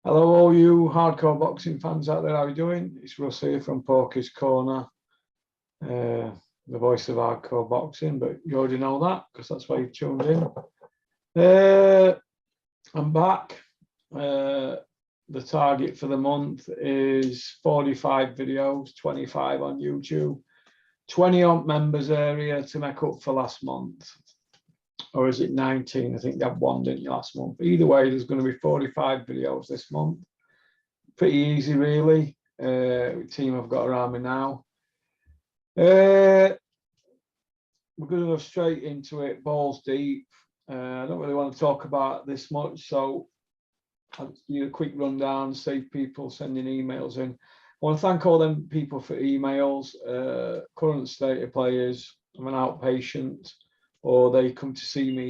Hello, all you hardcore boxing fans out there. How are you doing? It's Russ here from Porky's Corner, the voice of hardcore boxing, but you already know that because that's why you've tuned in. I'm back. The target for the month is 45 videos, 25 on YouTube, 20 on members area to make up for last month. Or is it 19? I think you had one, didn't you, last month? Either way, there's going to be 45 videos this month. Pretty easy, really. Team I've got around me now. We're going to go straight into it, balls deep. I don't really want to talk about this much, so I'll do a quick rundown, save people sending emails in. I want to thank all them people for emails, current state of players. I'm an outpatient, or they come to see me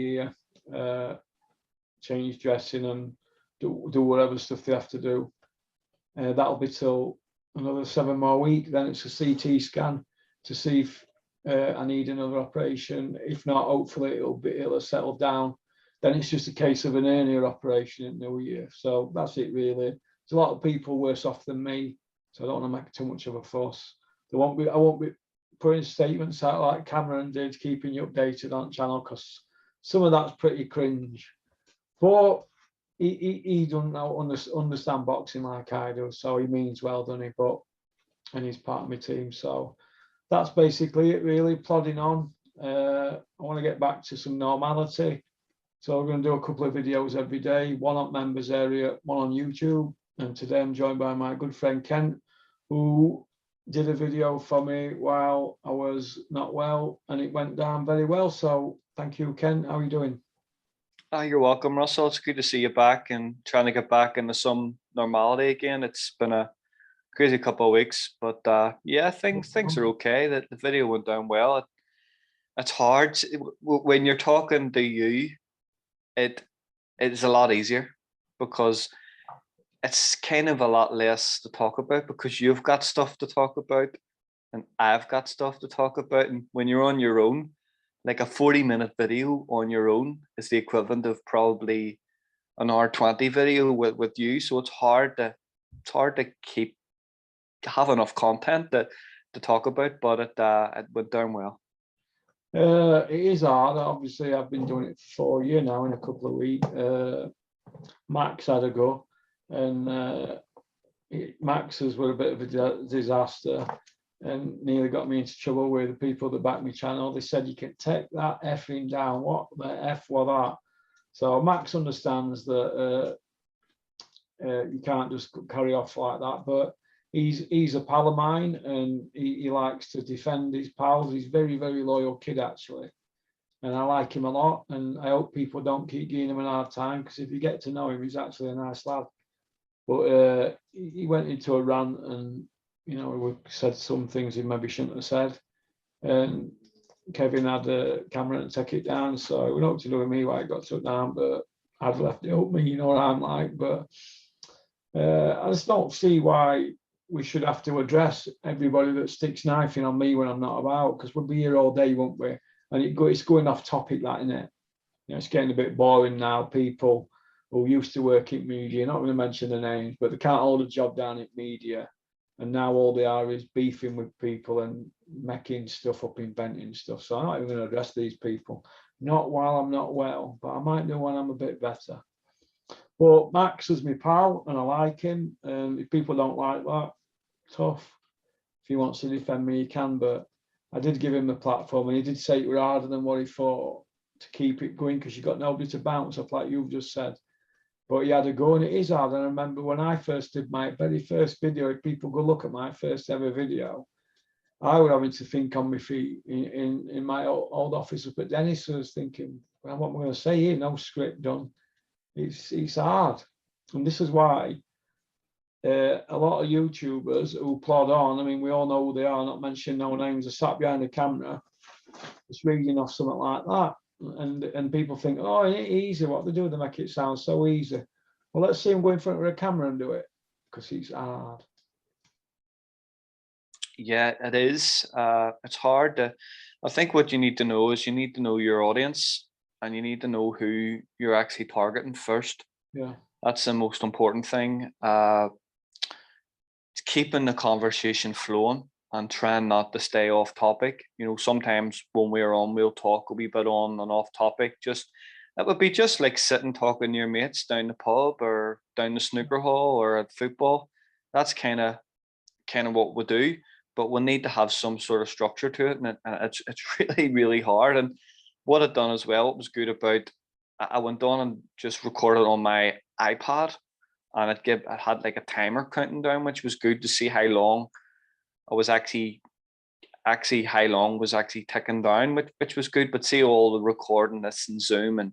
here, change dressing and do whatever stuff they have to do. That'll be till another 7 more weeks. Then it's a CT scan to see if I need another operation. If not, hopefully it'll settle down. Then it's just a case of an hernia operation in New Year. So that's it, really. There's a lot of people worse off than me, so I don't want to make too much of a fuss. I won't be putting statements out like Cameron did, keeping you updated on the channel, because some of that's pretty cringe. But he doesn't understand boxing like I do, so he means well, doesn't he? And he's part of my team, so that's basically it, really. Plodding on. I want to get back to some normality, so we're going to do a couple of videos every day, one on members area, one on YouTube. And today I'm joined by my good friend Kent, who did a video for me while I was not well, and it went down very well. So thank you, Ken. How are you doing? Oh, you're welcome, Russell. It's good to see you back and trying to get back into some normality again. It's been a crazy couple of weeks, but yeah, things are okay. The video went down well. It's hard when you're talking to you. It's a lot easier because it's kind of a lot less to talk about because you've got stuff to talk about and I've got stuff to talk about. And when you're on your own, like a 40-minute video on your own is the equivalent of probably an hour 20 video with you. So it's hard to have enough content to talk about, but it went down well. It is hard. Obviously, I've been doing it for 4 years now in a couple of weeks. Max had a go, and Max's were a bit of a disaster and nearly got me into trouble with the people that back my channel. They said, you can take that effing down. What the F was that? So Max understands that you can't just carry off like that, but he's a pal of mine, and he likes to defend his pals. He's a very, very loyal kid, actually. And I like him a lot, and I hope people don't keep giving him a hard time, because if you get to know him, he's actually a nice lad. But he went into a rant, and we said some things he maybe shouldn't have said. And Kevin had a camera to take it down, so we know what to do with me why it got took down, but I'd left it open, you know what I'm like. But I just don't see why we should have to address everybody that sticks knifing on me when I'm not about, because we'll be here all day, won't we? And it's going off topic, that, isn't it? It's getting a bit boring now. People who used to work in media, not going to mention the names, but they can't hold a job down in media, and now all they are is beefing with people and making stuff up, inventing stuff. So I'm not even going to address these people, not while I'm not well, but I might do when I'm a bit better. But Max is my pal, and I like him. If people don't like that, tough. If he wants to defend me, he can, but I did give him a platform, and he did say it was harder than what he thought to keep it going, because you got nobody to bounce off, like you've just said. But he had a go, and it is hard. And I remember when I first did my very first video, if people go look at my first ever video, I was having to think on my feet in my old office up at Dennis. So I was thinking, well, what am I going to say here? No script done. It's hard. And this is why a lot of YouTubers who plod on, I mean, we all know who they are, not mentioning no names, are sat behind the camera, just reading off something like that. And people think, oh, it ain't easy. What they do, they make it sound so easy. Well, let's see him go in front of a camera and do it, because it's hard. Yeah, it is. It's hard. I think what you need to know is you need to know your audience, and you need to know who you're actually targeting first. Yeah. That's the most important thing. Keeping the conversation flowing and trying not to stay off topic. You know, sometimes when we're on, we'll talk a wee bit on and off topic. Just it would be just like sitting talking to your mates down the pub or down the snooker hall or at football. That's kind of what we do. But we need to have some sort of structure to it, and it's really really hard. And what I'd done as well, it was good about. I went on and just recorded on my iPad, and it had like a timer counting down, which was good to see how long I was actually how long was actually ticking down, which was good. But see all the recording this and Zoom and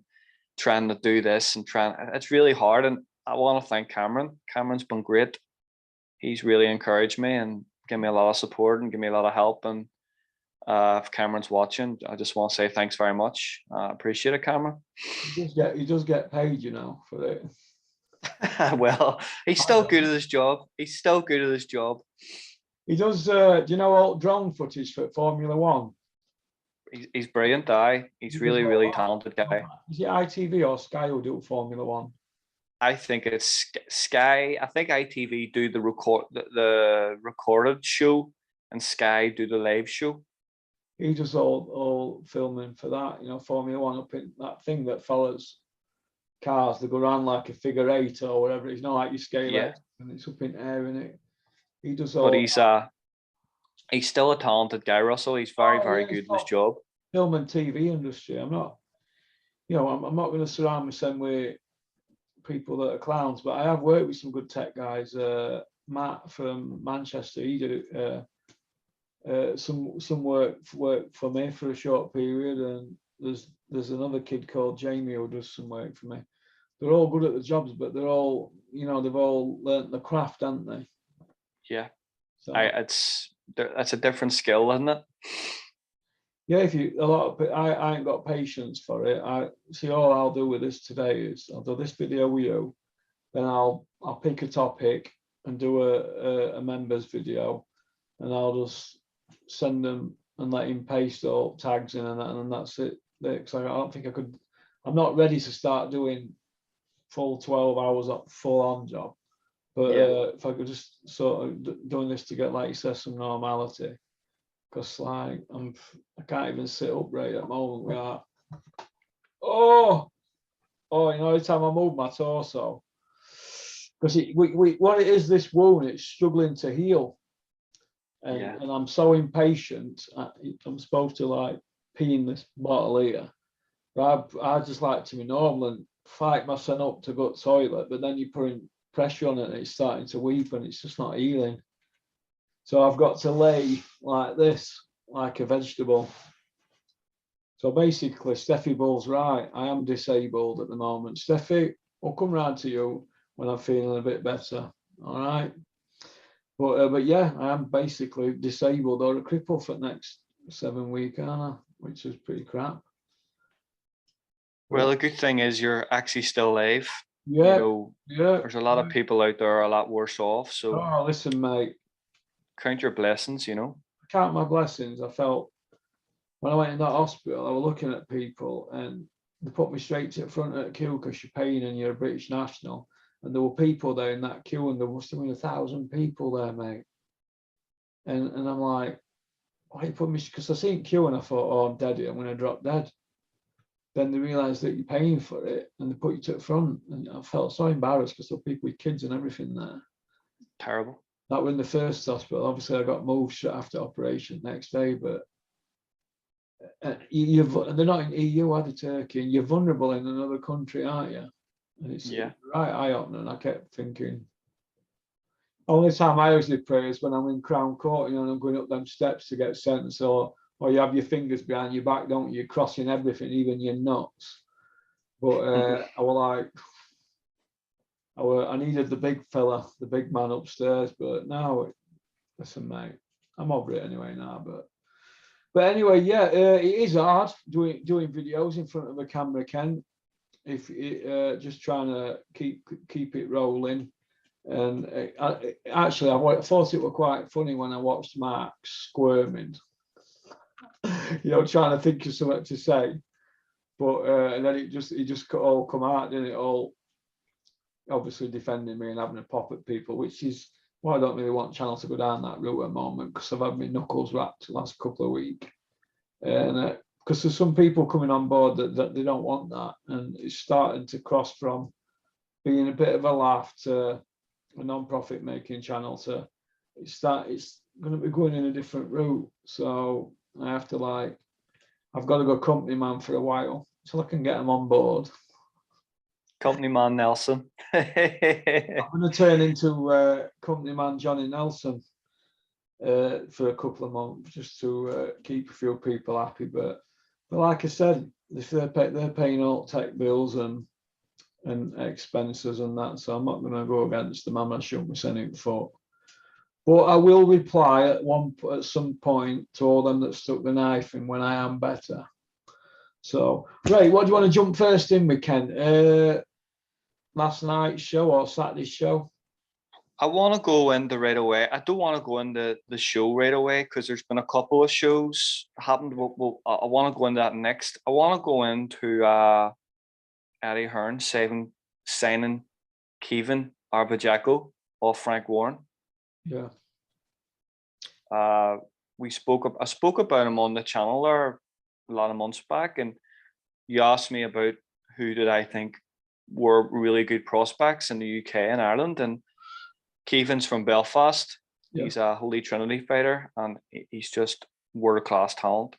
trying to do this and it's really hard. And I want to thank Cameron. Cameron's been great. He's really encouraged me and given me a lot of support and give me a lot of help. And if Cameron's watching, I just want to say thanks very much. I appreciate it, Cameron. He does get paid, you know, for it. Well, he's still good at his job. He's still good at his job. He does. Do you know all drone footage for Formula One? He's brilliant, he's really, really talented guy. Is it ITV or Sky who do Formula One? I think it's Sky. I think ITV do the recorded show, and Sky do the live show. He does all filming for that, you know, Formula One up in that thing that follows cars that go around like a figure eight or whatever. It's not like you scale it and it's up in air in it. He does all. But he's still a talented guy, Russell. He's very good at his job. Film and TV industry. I'm not going to surround myself with people that are clowns, but I have worked with some good tech guys. Matt from Manchester, he did some work for me for a short period, and there's another kid called Jamie who does some work for me. They're all good at the jobs, but they're all, you know, they've all learnt the craft, haven't they? Yeah, so that's a different skill, isn't it? Yeah, I ain't got patience for it. I see all I'll do with this today is I'll do this video with you, then I'll pick a topic and do a members video, and I'll just send them and let him paste all tags in and that's it. Because I don't think I could. I'm not ready to start doing full 12 hours up full on job. But if I could just sort of doing this to get, like you said, some normality, because like I can't even sit upright at the moment. We are, you know, every time I move my torso, because what it is, this wound, it's struggling to heal, and I'm so impatient. I'm supposed to like pee in this bottle here. I just like to be normal and fight myself up to go to the toilet, but then you put in pressure on it and it's starting to weep and it's just not healing. So I've got to lay like this, like a vegetable. So basically, Steffi Bull's right. I am disabled at the moment. Steffi, I'll come round to you when I'm feeling a bit better. All right. But yeah, I am basically disabled or a cripple for the next 7 weeks, aren't I? Which is pretty crap. Well, the good thing is you're actually still alive. Yeah. You know, there's a lot of people out there a lot worse off. So listen, mate. Count your blessings, you know. I count my blessings. I felt when I went in that hospital, I was looking at people and they put me straight to the front of the queue because you're paying and you're a British national. And there were people there in that queue, and there must have been 1,000 people there, mate. And I'm like, why you put me? Because I seen queue and I thought, oh, I'm dead here. I'm going to drop dead. Then they realised that you're paying for it and they put you to the front. And I felt so embarrassed because there were people with kids and everything there. Terrible. That was in the first hospital. Obviously, I got moved straight after operation next day. But they're not in EU, are they, Turkey? And you're vulnerable in another country, aren't you? And it's right eye-opening. I kept thinking. Only time I usually pray is when I'm in Crown Court, you know, and I'm going up them steps to get sentenced, or you have your fingers behind your back, don't you? You're crossing everything, even your nuts. But I was like, I needed the big fella, the big man upstairs. But now, listen, mate, I'm over it anyway now. But anyway, yeah, it is hard doing videos in front of a camera, Ken. If just trying to keep it rolling. And I thought it was quite funny when I watched Mark squirming, you know, trying to think of something to say, but and then it just all come out, didn't it? All obviously defending me and having a pop at people, which is why I don't really want Channel to go down that route at the moment, because I've had my knuckles wrapped the last couple of weeks. And because there's some people coming on board that they don't want that, and it's starting to cross from being a bit of a laugh to a non-profit making channel to it's going to be going in a different route. So I have to I've got to go company man for a while so I can get them on board. Company man Nelson. I'm going to turn into company man Johnny Nelson for a couple of months just to keep a few people happy. But like I said, if they're paying all tech bills and expenses and that, so I'm not going to go against them. I shouldn't be sending it for. But I will reply at some point to all them that stuck the knife in when I am better. So, right, what do you want to jump first in with, Ken? Last night's show or Saturday's show? I want to go into right away. I don't want to go into the show right away because there's been a couple of shows happened. Well, I want to go into that next. I want to go into Eddie Hearn signing Kevin Arbajako off Frank Warren. Yeah. I spoke about him on the channel there a lot of months back, and you asked me about who did I think were really good prospects in the UK and Ireland, and Kevin's from Belfast. Yeah. He's a Holy Trinity fighter, and he's just world-class talent.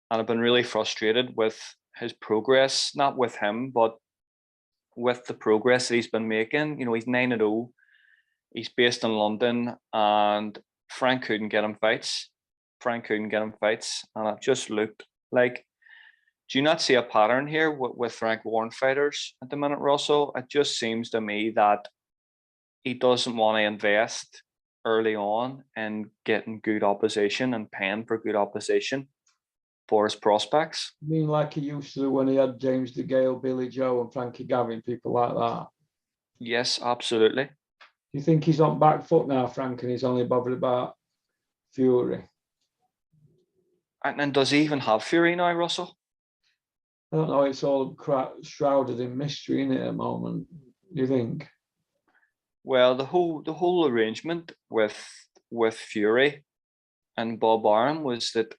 And I've been really frustrated with his progress, not with him, but with the progress that he's been making. You know, he's 9-0. He's based in London, and Frank couldn't get him fights. And it just looked like, do you not see a pattern here with Frank Warren fighters at the minute, Russell? It just seems to me that he doesn't want to invest early on in getting good opposition and paying for good opposition for his prospects. You mean like he used to do when he had James DeGale, Billy Joe and Frankie Gavin, people like that? Yes, absolutely. Do you think he's on back foot now, Frank, and he's only bothered about Fury? And does he even have Fury now, Russell? I don't know. It's all shrouded in mystery, isn't it, at the moment? Do you think? Well, the whole arrangement with Fury and Bob Arum was that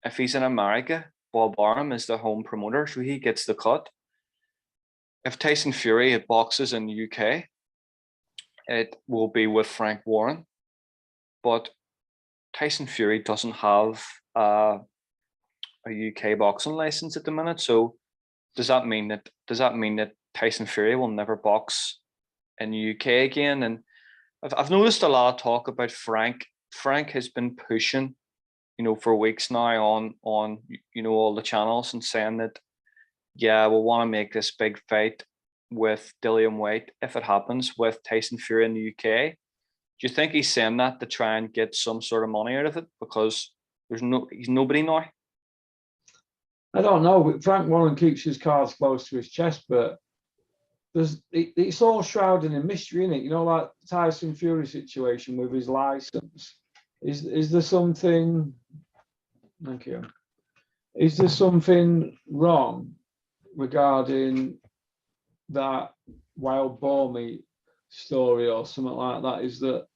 if he's in America, Bob Arum is the home promoter, so he gets the cut. If Tyson Fury boxes in the UK, it will be with Frank Warren, but Tyson Fury doesn't have a UK boxing license at the minute. So does that mean that Tyson Fury will never box in the UK again? And I've noticed a lot of talk about Frank. Frank has been pushing, you know, for weeks now on you know, all the channels and saying that, yeah, we'll want to make this big fight with Dillian Whyte if it happens with Tyson Fury in the UK. Do you think he's saying that to try and get some sort of money out of it because he's nobody now? I don't know. Frank Warren keeps his cards close to his chest, but it's all shrouded in mystery, isn't it? You know, like Tyson Fury situation with his license. Is there something? Thank you. Is there something wrong regarding that wild boar meat story or something like that? Is that,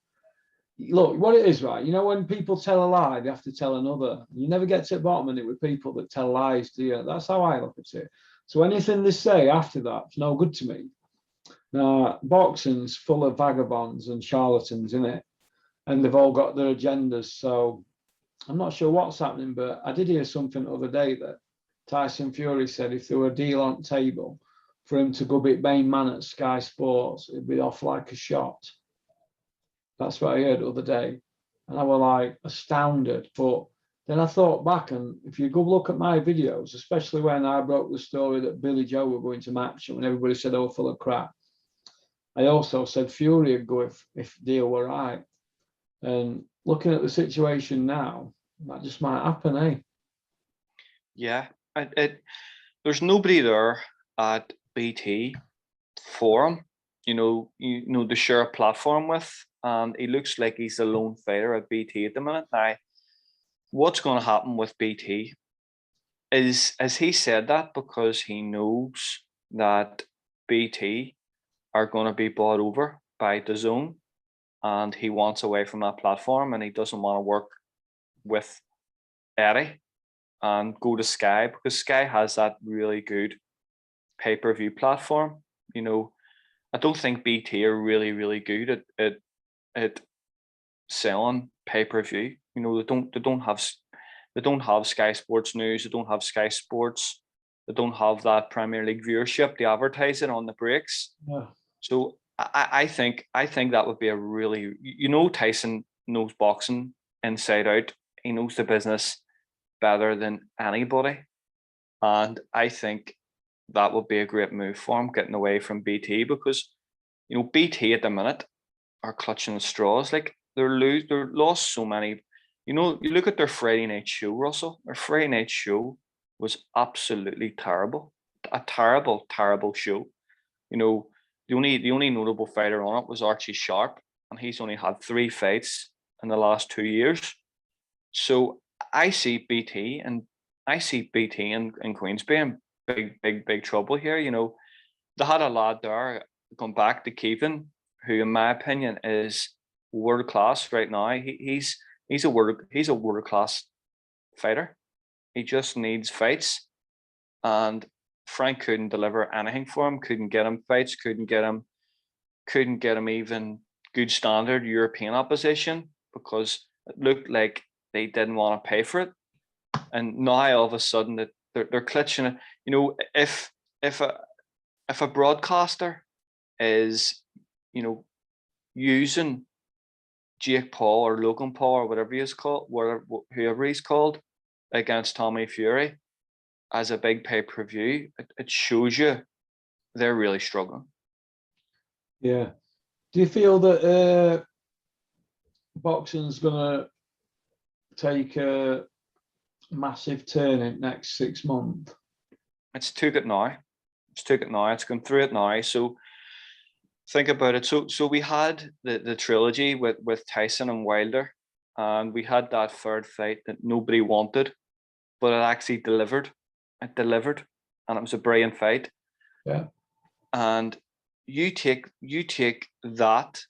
look, what it is, right? You know, when people tell a lie, they have to tell another. You never get to the bottom of it with people that tell lies, do you? That's how I look at it. So anything they say after that is no good to me. Now, boxing's full of vagabonds and charlatans, isn't it? And they've all got their agendas. So I'm not sure what's happening, but I did hear something the other day that Tyson Fury said if there were a deal on the table for him to go be main man at Sky Sports, it'd be off like a shot. That's what I heard the other day. And I was like astounded. But then I thought back, and if you go look at my videos, especially when I broke the story that Billy Joe were going to Matchroom and everybody said, oh, full of crap. I also said Fury would go if deal were right. And looking at the situation now, that just might happen, eh? Yeah, there's nobody there at BT for him, you know, to share a platform with, and he looks like he's a lone fighter at BT at the minute. Now, what's going to happen with BT is he said that because he knows that BT are going to be bought over by DAZN, and he wants away from that platform, and he doesn't want to work with Eddie and go to Sky, because Sky has that really good pay-per-view platform. You know, I don't think BT are really good at selling pay-per-view. You know, they don't have Sky Sports News, they don't have Sky Sports, they don't have that Premier League viewership, they advertise it on the breaks. Yeah. So I think that would be a really, you know, Tyson knows boxing inside out. He knows the business better than anybody. And I think that would be a great move for him, getting away from BT, because, you know, BT at the minute are clutching at straws. Like they're lost so many. You know, you look at their Friday night show, Russell. Their Friday night show was absolutely terrible. A terrible show. You know, the only notable fighter on it was Archie Sharp, and he's only had 3 fights in the last 2 years. So I see BT and Queensby in big trouble here. You know, they had a lad there come back to Kevin, who in my opinion is world class right now. He's a world class fighter. He just needs fights, and Frank couldn't deliver anything for him. Couldn't get him fights. Couldn't get him even good standard European opposition, because it looked like they didn't want to pay for it. And now all of a sudden that they're clutching it. You know, if a broadcaster is, you know, using Jake Paul or Logan Paul or whatever whoever he's called, against Tommy Fury as a big pay-per-view, it shows you they're really struggling. Yeah. Do you feel that boxing's gonna take a massive turn in next 6 months? It's took it now. It's gone through it now. So think about it. So we had the trilogy with Tyson and Wilder, and we had that third fight that nobody wanted, but it actually delivered. It delivered, and it was a brilliant fight. Yeah. And you take that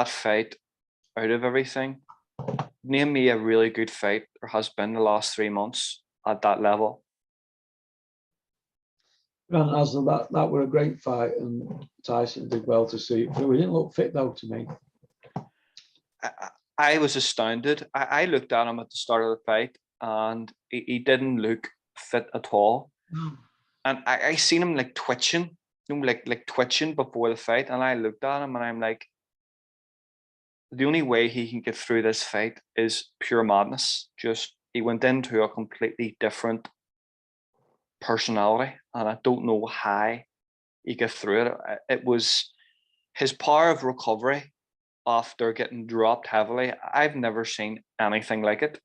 fight out of everything. Name me a really good fight there has been the last 3 months at that level. And as that were a great fight, and Tyson did well to see it through. He didn't look fit though to me. I was astounded. I looked at him at the start of the fight, and he didn't look fit at all. And I seen him like twitching, you know, like twitching before the fight. And I looked at him and I'm like, the only way he can get through this fight is pure madness. Just, he went into a completely different personality, and I don't know how he got through it. It was his power of recovery after getting dropped heavily. I've never seen anything like it.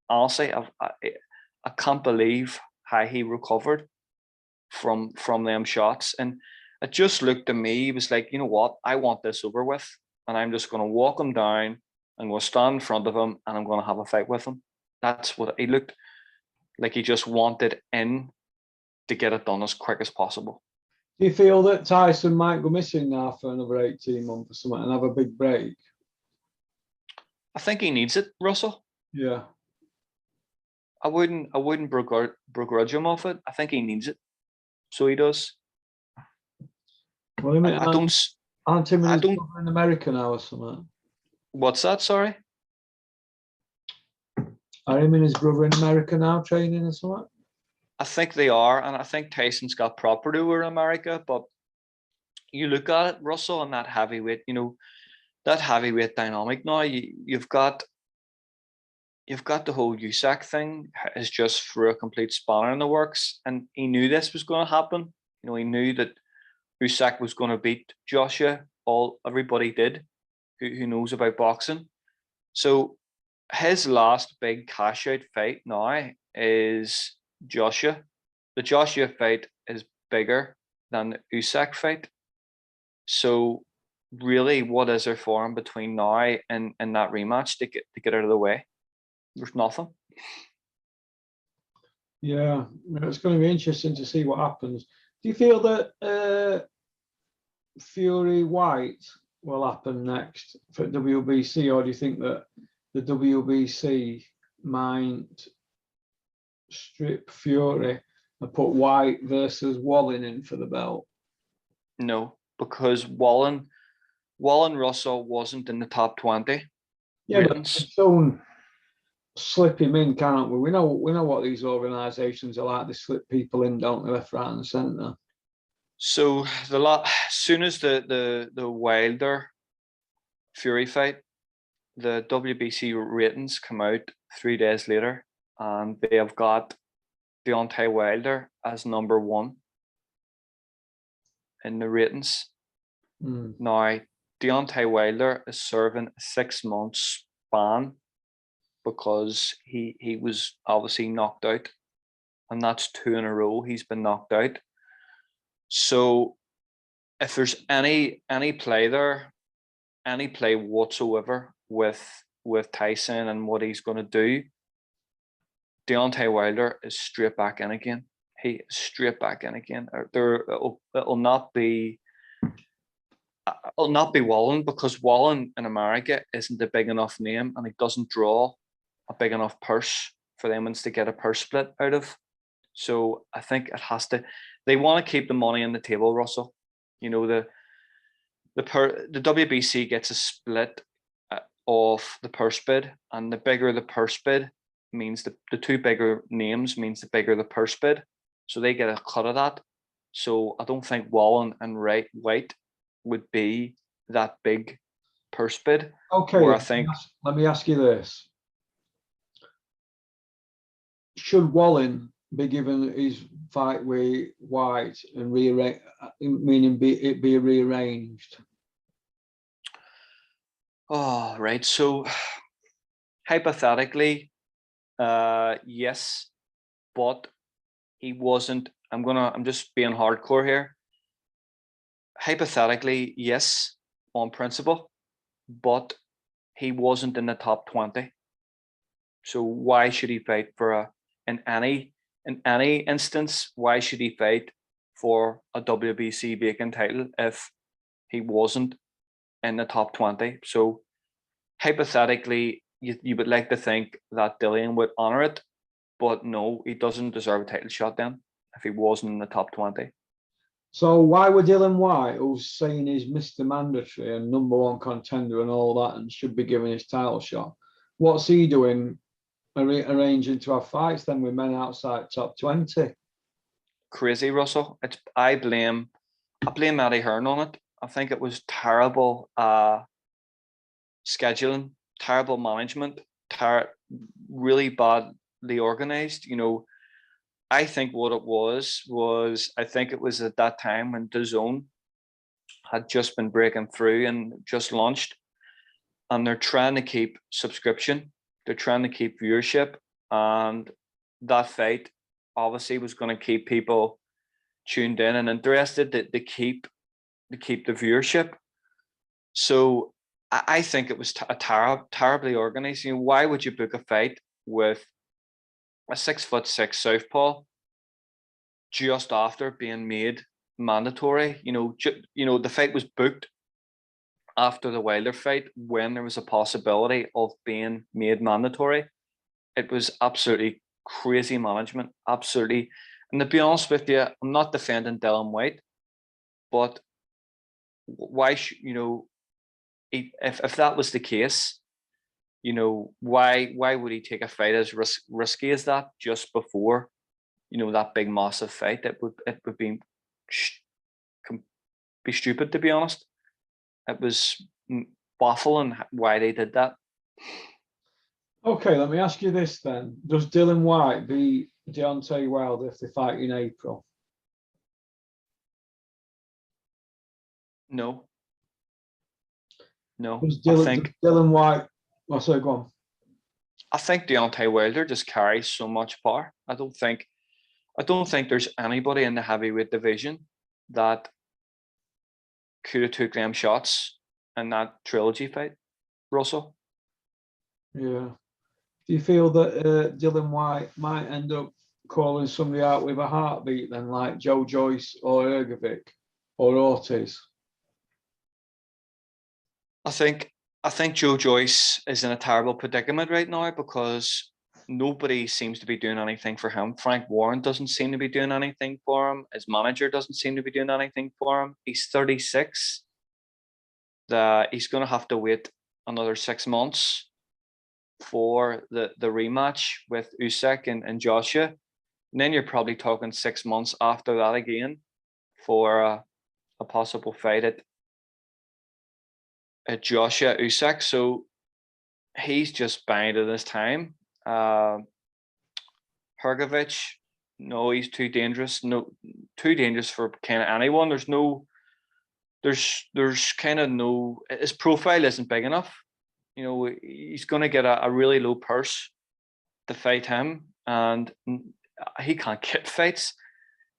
Honestly, I can't believe how he recovered from them shots. And it just looked to me, he was like, you know what, I want this over with, and I'm just going to walk him down, and we'll stand in front of him, and I'm going to have a fight with him. That's what he looked like. He just wanted in to get it done as quick as possible. Do you feel that Tyson might go missing now for another 18 months or something and have a big break? I think he needs it, Russell. Yeah. I wouldn't begrudge him off it. I think he needs it. So he does. Well, I mean, aren't him and his don't. brother in America now or something? What's that? Sorry. Are him and his brother in America now training or something? I think they are, and I think Tyson's got property over in America. But you look at it, Russell, and that heavyweight, you know, that heavyweight dynamic now. You've got the whole USAC thing is just threw a complete spanner in the works, and he knew this was going to happen. You know, he knew that USAC was going to beat Joshua. Everybody did, who knows about boxing. So his last big cash out fight now is Joshua. The Joshua fight is bigger than the USAC fight. So really, what is there for him between now and that rematch to get out of the way? There's nothing. Yeah, it's going to be interesting to see what happens. Do you feel that Fury White will happen next for WBC, or do you think that the WBC might strip Fury and put White versus Wallen in for the belt? No, because Wallen Russell wasn't in the top 20. Yeah, but ratings. it's soon slip him in, can't we? We know what these organisations are like. They slip people in, don't they, left, right, and centre. So as soon as the Wilder Fury fight, the WBC ratings come out 3 days later, and they have got Deontay Wilder as number 1 in the ratings. Now, Deontay Wilder is serving a 6 months ban because he was obviously knocked out, and that's 2 in a row he's been knocked out. So if there's any play there, any play whatsoever with Tyson and what he's going to do, Deontay Wilder is straight back in again. He is straight back in again. It'll not be Wallen, because Wallen in America isn't a big enough name, and he doesn't draw a big enough purse for them to get a purse split out of. So I think it has to. They want to keep the money on the table, Russell. You know, the WBC gets a split of the purse bid, and the bigger the purse bid means the 2 bigger names means the bigger the purse bid. So they get a cut of that. So I don't think Wallen and White would be that big purse bid. Okay, where I think let me ask you this. Should Wallen be given his fight with White and rearrange, meaning it be rearranged? Oh, right. So hypothetically, yes, but he wasn't. I'm just being hardcore here. Hypothetically, yes, on principle, but he wasn't in the top 20. So why should he fight for in any instance, why should he fight for a WBC vacant title if he wasn't in the top 20? So hypothetically, you would like to think that Dillian would honor it, but no, he doesn't deserve a title shot then if he wasn't in the top 20. So why would Dillian Whyte, who's saying he's Mr. Mandatory and #1 contender and all that, and should be given his title shot, what's he doing arranging to have fights then with men outside top 20? Crazy, Russell. I blame Eddie Hearn on it. I think it was terrible scheduling, terrible management, really badly organized. You know, I think what it was I think it was at that time when DAZN had just been breaking through and just launched, and they're trying to keep subscription, they're trying to keep viewership, and that fight obviously was going to keep people tuned in and interested to keep the viewership. So I think it was terribly organized. You know, why would you book a fight with a 6'6" southpaw just after being made mandatory? You know, the fight was booked after the Wilder fight when there was a possibility of being made mandatory. It was absolutely crazy management, absolutely. And to be honest with you, I'm not defending Dillian Whyte, but why should, you know, if that was the case, you know, why would he take a fight as risky as that just before, you know, that big massive fight? It would be stupid, to be honest. It was baffling why they did that. Okay, let me ask you this then. Does Dillian Whyte beat Deontay Wilder if they fight in April? No. I think Dillian Whyte. Oh, sorry, go on. I think Deontay Wilder just carries so much power. I don't think there's anybody in the heavyweight division that could have took them shots in that trilogy fight, Russell. Yeah. Do you feel that Dillian Whyte might end up calling somebody out with a heartbeat then, like Joe Joyce or Ergovic or Ortiz? I think Joe Joyce is in a terrible predicament right now because nobody seems to be doing anything for him. Frank Warren doesn't seem to be doing anything for him. His manager doesn't seem to be doing anything for him. He's 36. He's going to have to wait another 6 months for the rematch with Usyk and Joshua. And then you're probably talking 6 months after that again for a possible fight at Joshua Usyk. So he's just biding his time. Hrgovic, no, he's too dangerous. No, too dangerous for kind of anyone. There's kind of no, his profile isn't big enough. You know, he's going to get a really low purse to fight him, and he can't get fights.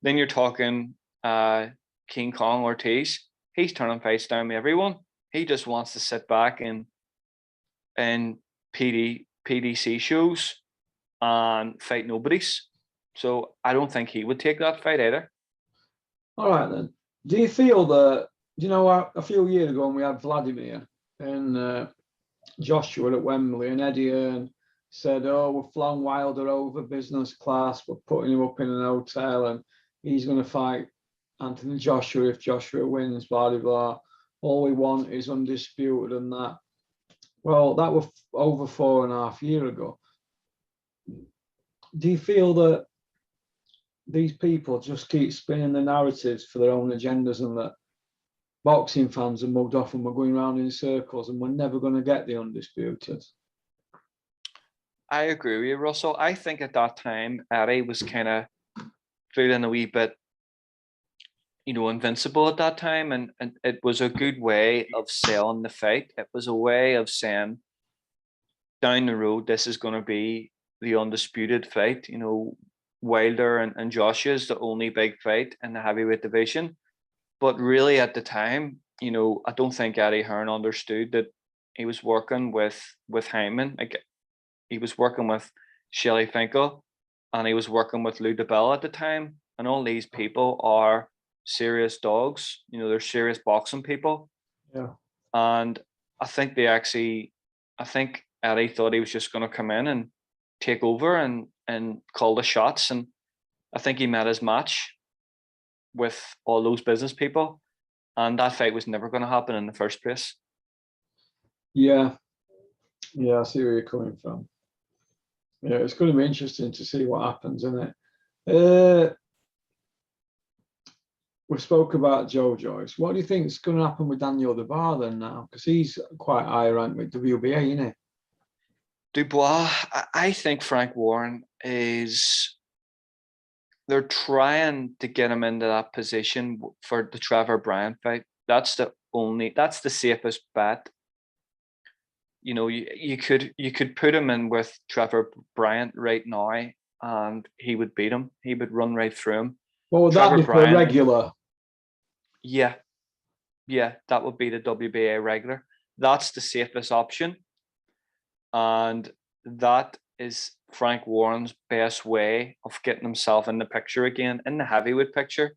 Then you're talking King Kong Ortiz. He's turning fights down to everyone. He just wants to sit back and PDC shows and fight nobodies. So I don't think he would take that fight either. All right then. Do you feel that, you know, a few years ago when we had Vladimir and Joshua at Wembley, and Eddie Hearn said, "Oh, we've flown Wilder over business class. We're putting him up in an hotel, and he's going to fight Anthony Joshua if Joshua wins." Blah blah blah. All we want is undisputed and that. Well, that was over 4.5 years ago. Do you feel that these people just keep spinning the narratives for their own agendas, and that boxing fans are mugged off and we're going around in circles and we're never going to get the undisputed? I agree with you, Russell. I think at that time, Eddie was kind of feeling a wee bit, you know, invincible at that time. And it was a good way of selling the fight. It was a way of saying, down the road, this is going to be the undisputed fight. You know, Wilder and Joshua is the only big fight in the heavyweight division. But really at the time, you know, I don't think Eddie Hearn understood that he was working with Hyman. Like, he was working with Shelley Finkel and he was working with Lou DeBell at the time. And all these people are serious dogs. You know, they're serious boxing people. Yeah. And I think Eddie thought he was just going to come in and take over and call the shots. And I think he met his match with all those business people. And that fight was never going to happen in the first place. Yeah. Yeah, I see where you're coming from. Yeah, it's going to be interesting to see what happens, isn't it? We spoke about Joe Joyce. What do you think is going to happen with Daniel Dubois then now? Because he's quite high ranked with WBA, isn't he? Dubois, I think Frank Warren is, they're trying to get him into that position for the Trevor Bryan fight. That's the safest bet. You know, you could put him in with Trevor Bryant right now and he would beat him. He would run right through him. Well, would that be for a regular? Yeah, that would be the WBA regular. That's the safest option. And that is Frank Warren's best way of getting himself in the picture again, in the heavyweight picture,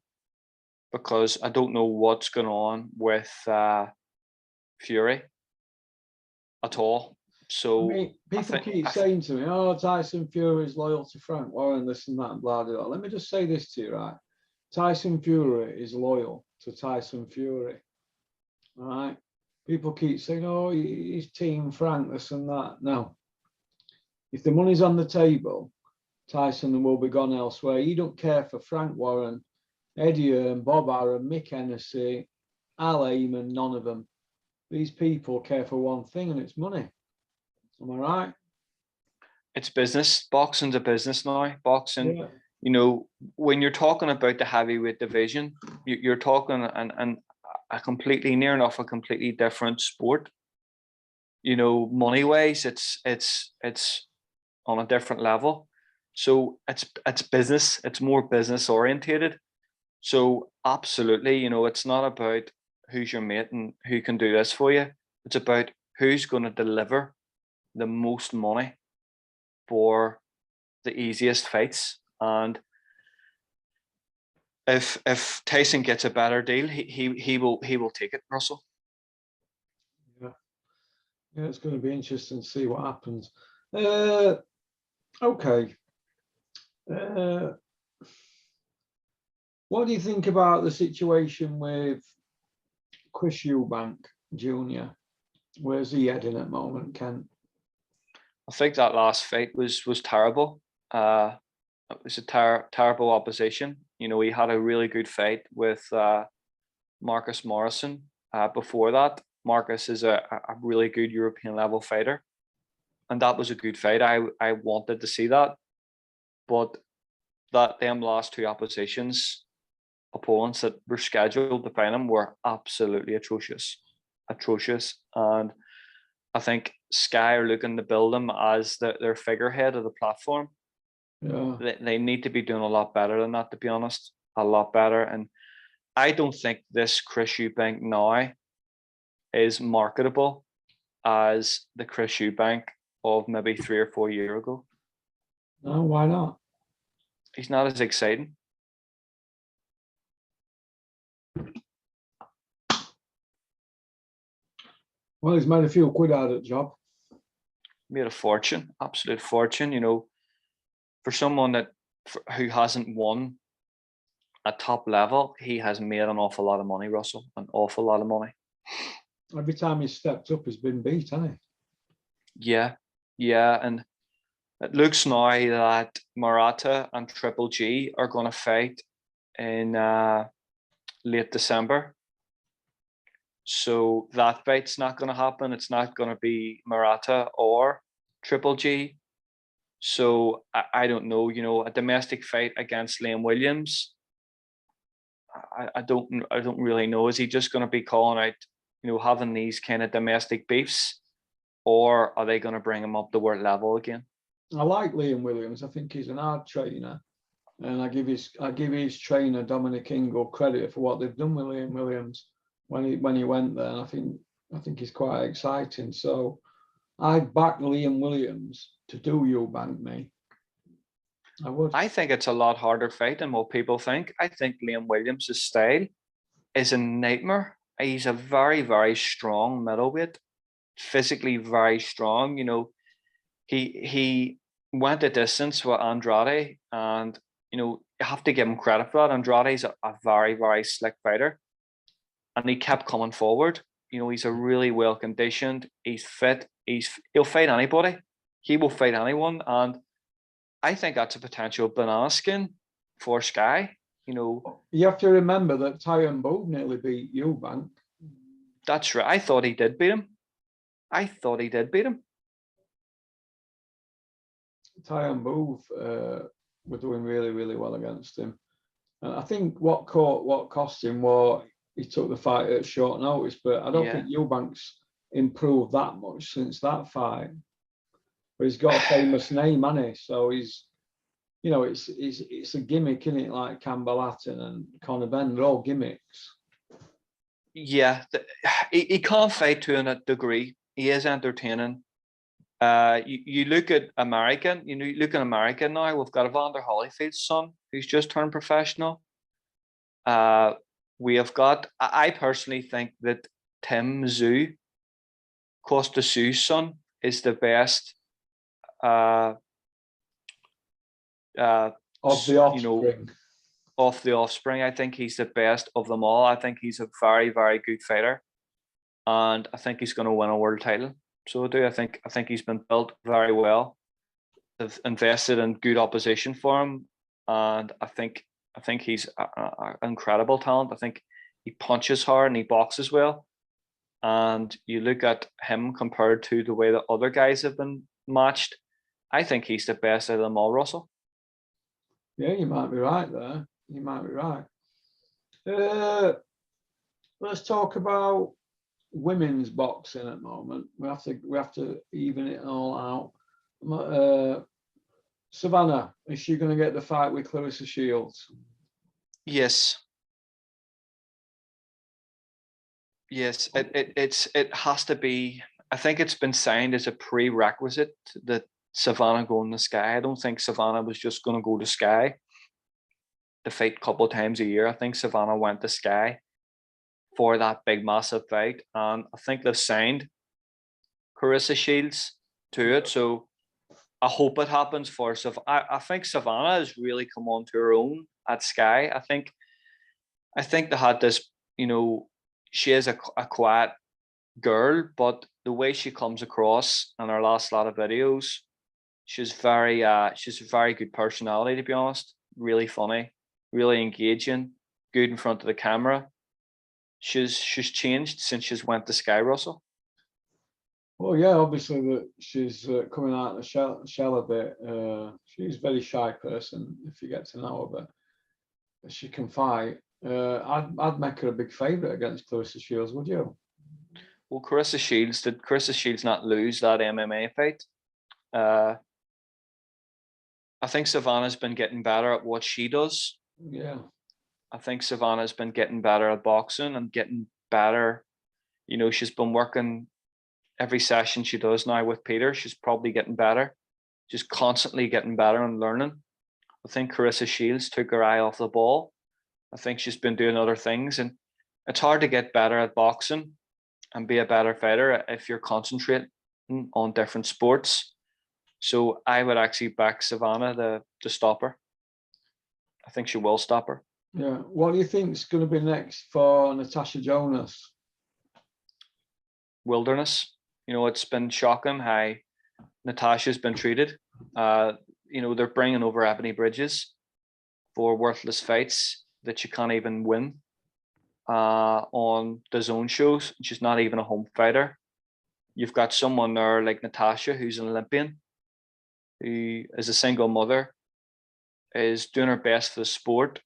because I don't know what's going on with Fury at all. So I mean, people keep saying to me, "Oh, Tyson Fury is loyal to Frank Warren, this and that, and blah, blah, blah." Let me just say this to you, right? Tyson Fury is loyal to Tyson Fury. All right? People keep saying, "Oh, he's Team Frank, this and that." No. If the money's on the table, Tyson will be gone elsewhere. He don't care for Frank Warren, Eddie Hearn, Bob Arum, Mick Hennessy, Al Heyman, none of them. These people care for one thing, and it's money. Am I right? It's business. Boxing's a business now. Boxing, yeah. You know, when you're talking about the heavyweight division, you're talking and a completely, near enough a completely different sport. You know, money wise, it's on a different level. So it's business. It's more business orientated. So absolutely, you know, it's not about who's your mate and who can do this for you. It's about who's going to deliver the most money for the easiest fights. And if Tyson gets a better deal, he will take it, Russell. Yeah, yeah, it's going to be interesting to see what happens. Okay. What do you think about the situation with Chris Eubank Jr.? Where's he heading at the moment, Ken? I think that last fight was terrible. It was a terrible opposition. You know, he had a really good fight with Marcus Morrison. Before that, Marcus is a really good European level fighter, and that was a good fight. I wanted to see that, but them last two opponents that were scheduled to fight him were absolutely atrocious, and I think Sky are looking to build him as their figurehead of the platform. Yeah. They need to be doing a lot better than that, to be honest, a lot better. And I don't think this Chris Eubank now is marketable as the Chris Eubank of maybe 3 or 4 years ago. No, why not? He's not as exciting. Well, he's made a few quid out of the job. Made a fortune, absolute fortune. You know, for someone who hasn't won at top level, he has made an awful lot of money, Russell. An awful lot of money. Every time he's stepped up, he's been beat, hasn't he? Yeah, and it looks now that Murata and Triple G are going to fight in late December. So that fight's not going to happen. It's not going to be Murata or Triple G. So I don't know, you know, a domestic fight against Liam Williams. I don't really know. Is he just going to be calling out, you know, having these kind of domestic beefs, or are they going to bring him up to world level again? I like Liam Williams. I think he's an hard trainer, and I give his trainer Dominic Ingle credit for what they've done with Liam Williams when he went there. And I think he's quite exciting. So I'd back Liam Williams to do Eubank, me. I would. I think it's a lot harder fight than what people think. I think Liam Williams' style is a nightmare. He's a very, very strong middleweight, physically very strong. You know, he went a distance with Andrade, and you know, you have to give him credit for that. Andrade's a very, very slick fighter, and he kept coming forward. You know, he's a really well conditioned, he's fit, he'll fight anybody, he will fight anyone, and I think that's a potential banana skin for Sky. You know, you have to remember that Tyrone Bove nearly beat Eubank. That's right. I thought he did beat him. Tyrone Bove were doing really, really well against him. And I think what cost him was he took the fight at short notice, but I don't think Eubank's improved that much since that fight. But he's got a famous name, hasn't he? So he's, you know, it's a gimmick, isn't it? Like Campbell Hatton and Conor Benn, they're all gimmicks. Yeah, he can't fight to a degree. He is entertaining. You look at American, you look at America now, we've got Evander Holyfield's son who's just turned professional. We have got, I personally think that Tim Tszyu, Costa Tszyu's son, is the best of the offspring. You know, of the offspring. I think he's the best of them all. I think he's a very, very good fighter, and I think he's going to win a world title. So I do. I think he's been built very well. They've invested in good opposition for him, and I think he's an incredible talent. I think he punches hard and he boxes well. And you look at him compared to the way that other guys have been matched, I think he's the best out of them all, Russell. Yeah, you might be right there. You might be right. Let's talk about women's boxing at the moment. We have to even it all out. Savannah, is she going to get the fight with Clarissa Shields? Yes. It has to be. I think it's been signed as a prerequisite that Savannah going to Sky. I don't think Savannah was just going to go to Sky to fight a couple of times a year. I think Savannah went to Sky for that big, massive fight. And I think they've signed Carissa Shields to it. So I hope it happens for Savannah. I think Savannah has really come onto her own at Sky. I think they had this, she is a quiet girl, but the way she comes across in her last lot of videos, she's a very good personality, to be honest. Really funny, really engaging, good in front of the camera. She's changed since she's went to Sky, Russell. Well, yeah, obviously that she's coming out of the shell a bit. She's a very shy person. If you get to know her, but she can fight. I'd make her a big favourite against Clarissa Shields. Would you? Well, did Carissa Shields not lose that MMA fight? I think Savannah's been getting better at what she does. Yeah. I think Savannah's been getting better at boxing and getting better. She's been working every session she does now with Peter. She's probably getting better, just constantly getting better and learning. I think Carissa Shields took her eye off the ball. I think she's been doing other things, and it's hard to get better at boxing and be a better fighter if you're concentrating on different sports. So I would actually back Savannah to stop her. I think she will stop her. Yeah. What do you think is going to be next for Natasha Jonas? Wilderness. It's been shocking how Natasha's been treated. They're bringing over Ebony Bridges for worthless fights that you can't even win on the zone shows. She's not even a home fighter. You've got someone there like Natasha, who's an Olympian, who is a single mother, is doing her best for the sport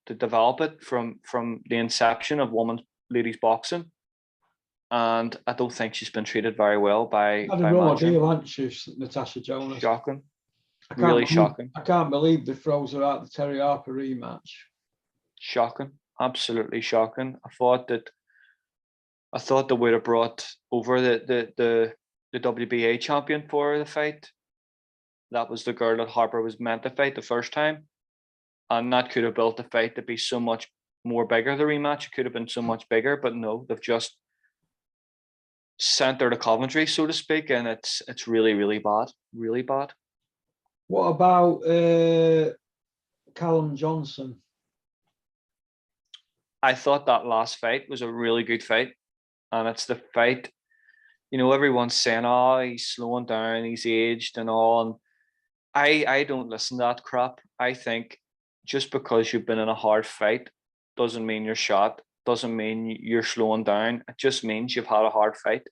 to develop it from the inception of ladies boxing. And I don't think she's been treated very well by Matchroom. Natasha Jonas. Shocking. Really shocking. I can't believe they froze her out the Terry Harper rematch. Shocking. Absolutely shocking. I thought they would have brought over the WBA champion for the fight. That was the girl that Harper was meant to fight the first time. And that could have built the fight to be so much more bigger, the rematch. It could have been so much bigger, but no, they've just sent her to Coventry, so to speak, and it's really, really bad. Really bad. What about Callum Johnson? I thought that last fight was a really good fight. And it's the fight, everyone's saying, oh, he's slowing down, he's aged and all. And I don't listen to that crap. I think just because you've been in a hard fight doesn't mean you're shot, doesn't mean you're slowing down. It just means you've had a hard fight.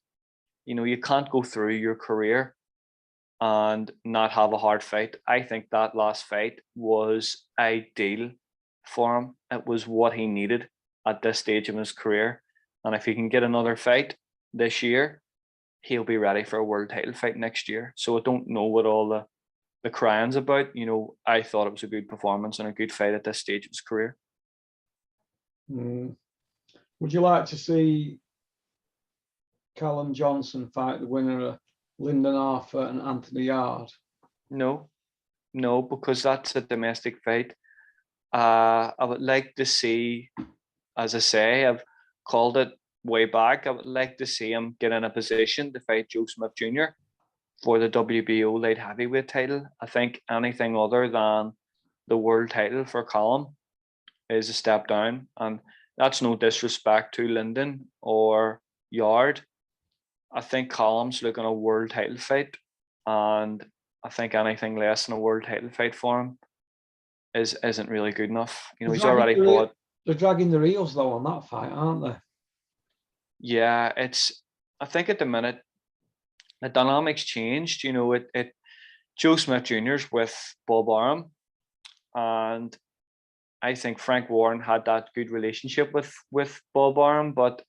You can't go through your career and not have a hard fight. I think that last fight was ideal for him. It was what he needed at this stage of his career. And if he can get another fight this year, he'll be ready for a world title fight next year. So I don't know what all the crying's about. I thought it was a good performance and a good fight at this stage of his career. Would you like to see Callum Johnson fight the winner of Lyndon Arthur and Anthony Yard? No, because that's a domestic fight. I would like to see, as I say, I've called it way back, I would like to see him get in a position to fight Joe Smith Jr. for the WBO light heavyweight title. I think anything other than the world title for Callum is a step down. And that's no disrespect to Lyndon or Yard. I think Callum's looking a world title fight. And I think anything less than a world title fight for him isn't really good enough. He's already fought. They're dragging their heels though on that fight, aren't they? Yeah, I think at the minute the dynamics changed. Joe Smith Jr.'s with Bob Arum, and I think Frank Warren had that good relationship with Bob Arum, but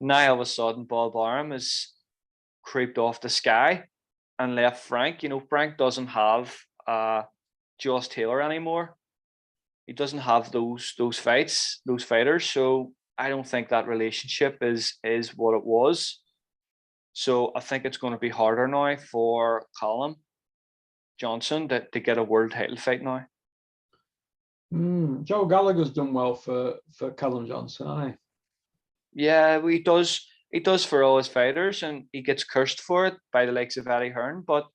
now all of a sudden Bob Arum has creeped off the Sky and left Frank. Frank doesn't have Joss Taylor anymore. He doesn't have those fighters. So I don't think that relationship is what it was. So I think it's going to be harder now for Callum Johnson to get a world title fight now. Joe Gallagher's done well for Callum Johnson, hasn't he? Yeah, he does. He does for all his fighters, and he gets cursed for it by the likes of Eddie Hearn. But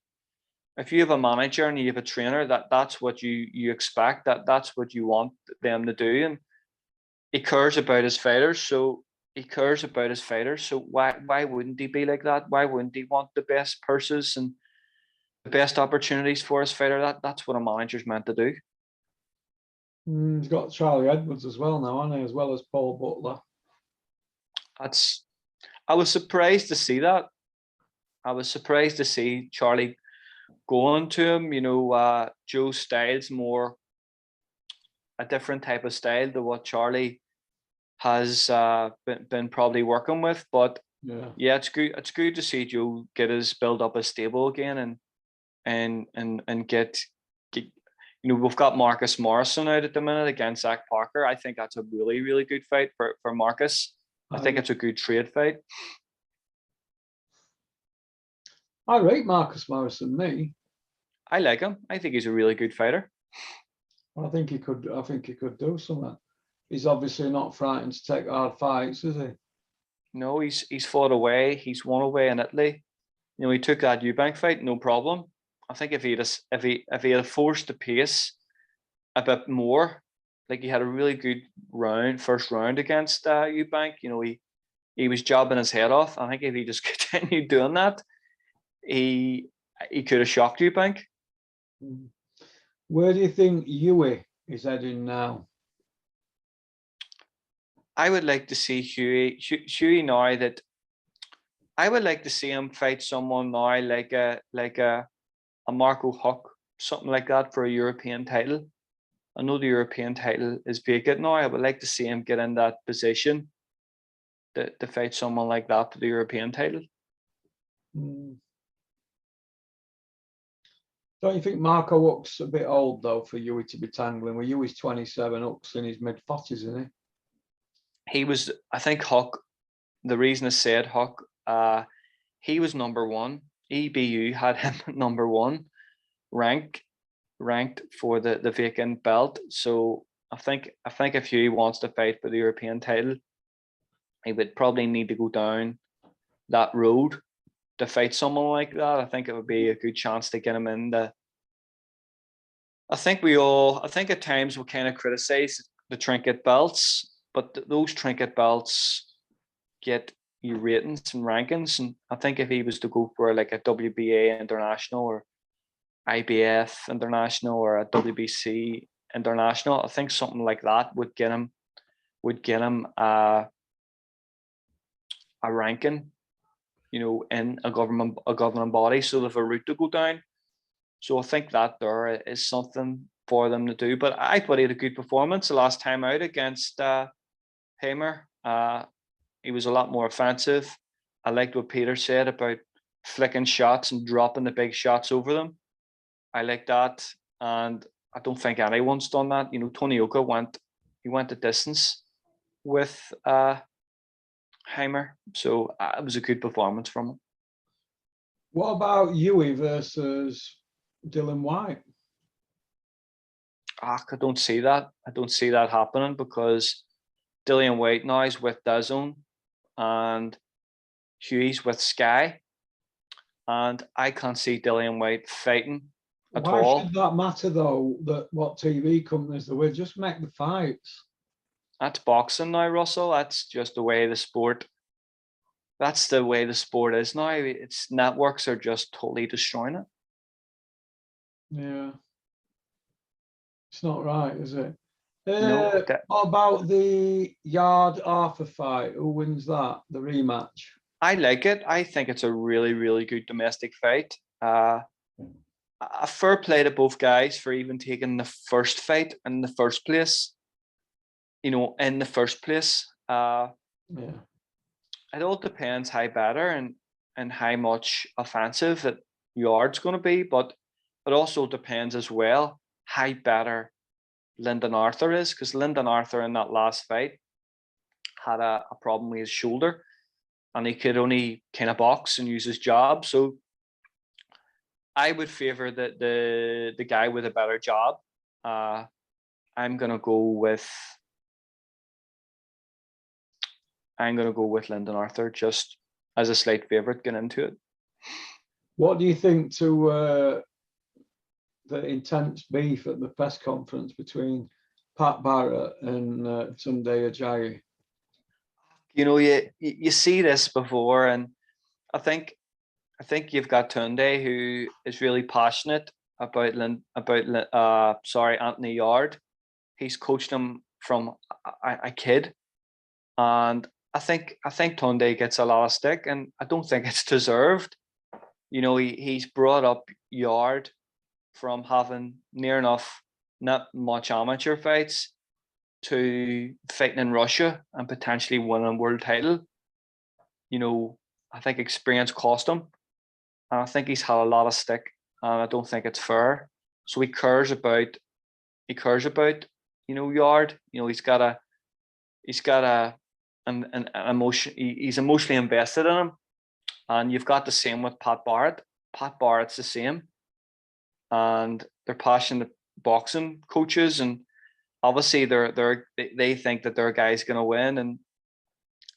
if you have a manager and you have a trainer, that's what you expect. That's what you want them to do, and he cares about his fighters. So why wouldn't he be like that? Why wouldn't he want the best purses and the best opportunities for his fighter? That's what a manager's meant to do. He's got Charlie Edwards as well now, hasn't he? As well as Paul Butler. I was surprised to see that. I was surprised to see Charlie going to him. Joe's style's more a different type of style to what Charlie has been probably working with. But yeah, it's good. It's good to see Joe get his build up his stable again and get. We've got Marcus Morrison out at the minute against Zach Parker. I think that's a really, really good fight for Marcus. I think it's a good trade fight. I rate Marcus Morrison, me. I like him. I think he's a really good fighter. I think he could do something. He's obviously not frightened to take hard fights, is he? No, he's fought away. He's won away in Italy. He took that Eubank fight, no problem. I think if he had forced the pace a bit more, like he had a really good first round against Eubank. He was jobbing his head off. I think if he just continued doing that, he could have shocked Eubank. Where do you think Huey is heading now? I would like to see Huey now. That I would like to see him fight someone now like a Marco Huck, something like that, for a European title. I know the European title is vacant now. I would like to see him get in that position to fight someone like that for the European title. Don't you think Marco Huck's a bit old though for Huey to be tangling with? Huey's 27, Huck's in his mid-40s, isn't he? I think Huck, the reason I said Huck, he was number one. EBU had him number one ranked for the vacant belt. So I think if Huey wants to fight for the European title, he would probably need to go down that road to fight someone like that. I think it would be a good chance to get him in I think at times we kind of criticize the trinket belts, but those trinket belts get you ratings and rankings. And I think if he was to go for like a WBA international or IBF international or a WBC international, I think something like that would get him a ranking, in a governing body, so they have a route to go down. So I think that there is something for them to do. But I thought he had a good performance the last time out against Hamer. He was a lot more offensive. I liked what Peter said about flicking shots and dropping the big shots over them. I like that, and I don't think anyone's done that. Tony Oka went the distance with Hamer, so it was a good performance from him. What about Huey versus Dillian Whyte? I don't see that. I don't see that happening because Dillian Whyte now is with DAZN and Huey's with Sky, and I can't see Dillian Whyte fighting at all. Why should that matter though? That what TV companies do? Just make the fights. That's boxing now, Russell. That's just the way the sport. That's the way the sport is now. It's networks are just totally destroying it. Yeah, it's not right, is it? No. What about the Yard Arthur fight? Who wins that? The rematch? I like it. I think it's a really, really good domestic fight. A fair play to both guys for even taking the first fight in the first place. In the first place. Yeah. It all depends how better and how much offensive that Yard's going to be, but it also depends as well how better Lyndon Arthur is, because Lyndon Arthur in that last fight had a problem with his shoulder and he could only kind of box and use his jab. So I would favor the guy with a better job. I'm gonna go with Lyndon Arthur just as a slight favorite getting into it. What do you think to the intense beef at the press conference between Pat Barrett and Tunde Ajayi? You know, you see this before, and I think you've got Tunde, who is really passionate about Anthony Yard. He's coached him from a kid, and I think Tunde gets a lot of stick, and I don't think it's deserved. You know, he's brought up Yard from having near enough not much amateur fights to fighting in Russia and potentially winning a world title. You know, I think experience cost him, and I think he's had a lot of stick, and I don't think it's fair. So he cares about Yard. You know, he's got an emotion. He's emotionally invested in him, and you've got the same with Pat Barrett. Pat Barrett's the same, and they're passionate boxing coaches, and obviously they think that their guy's going to win, and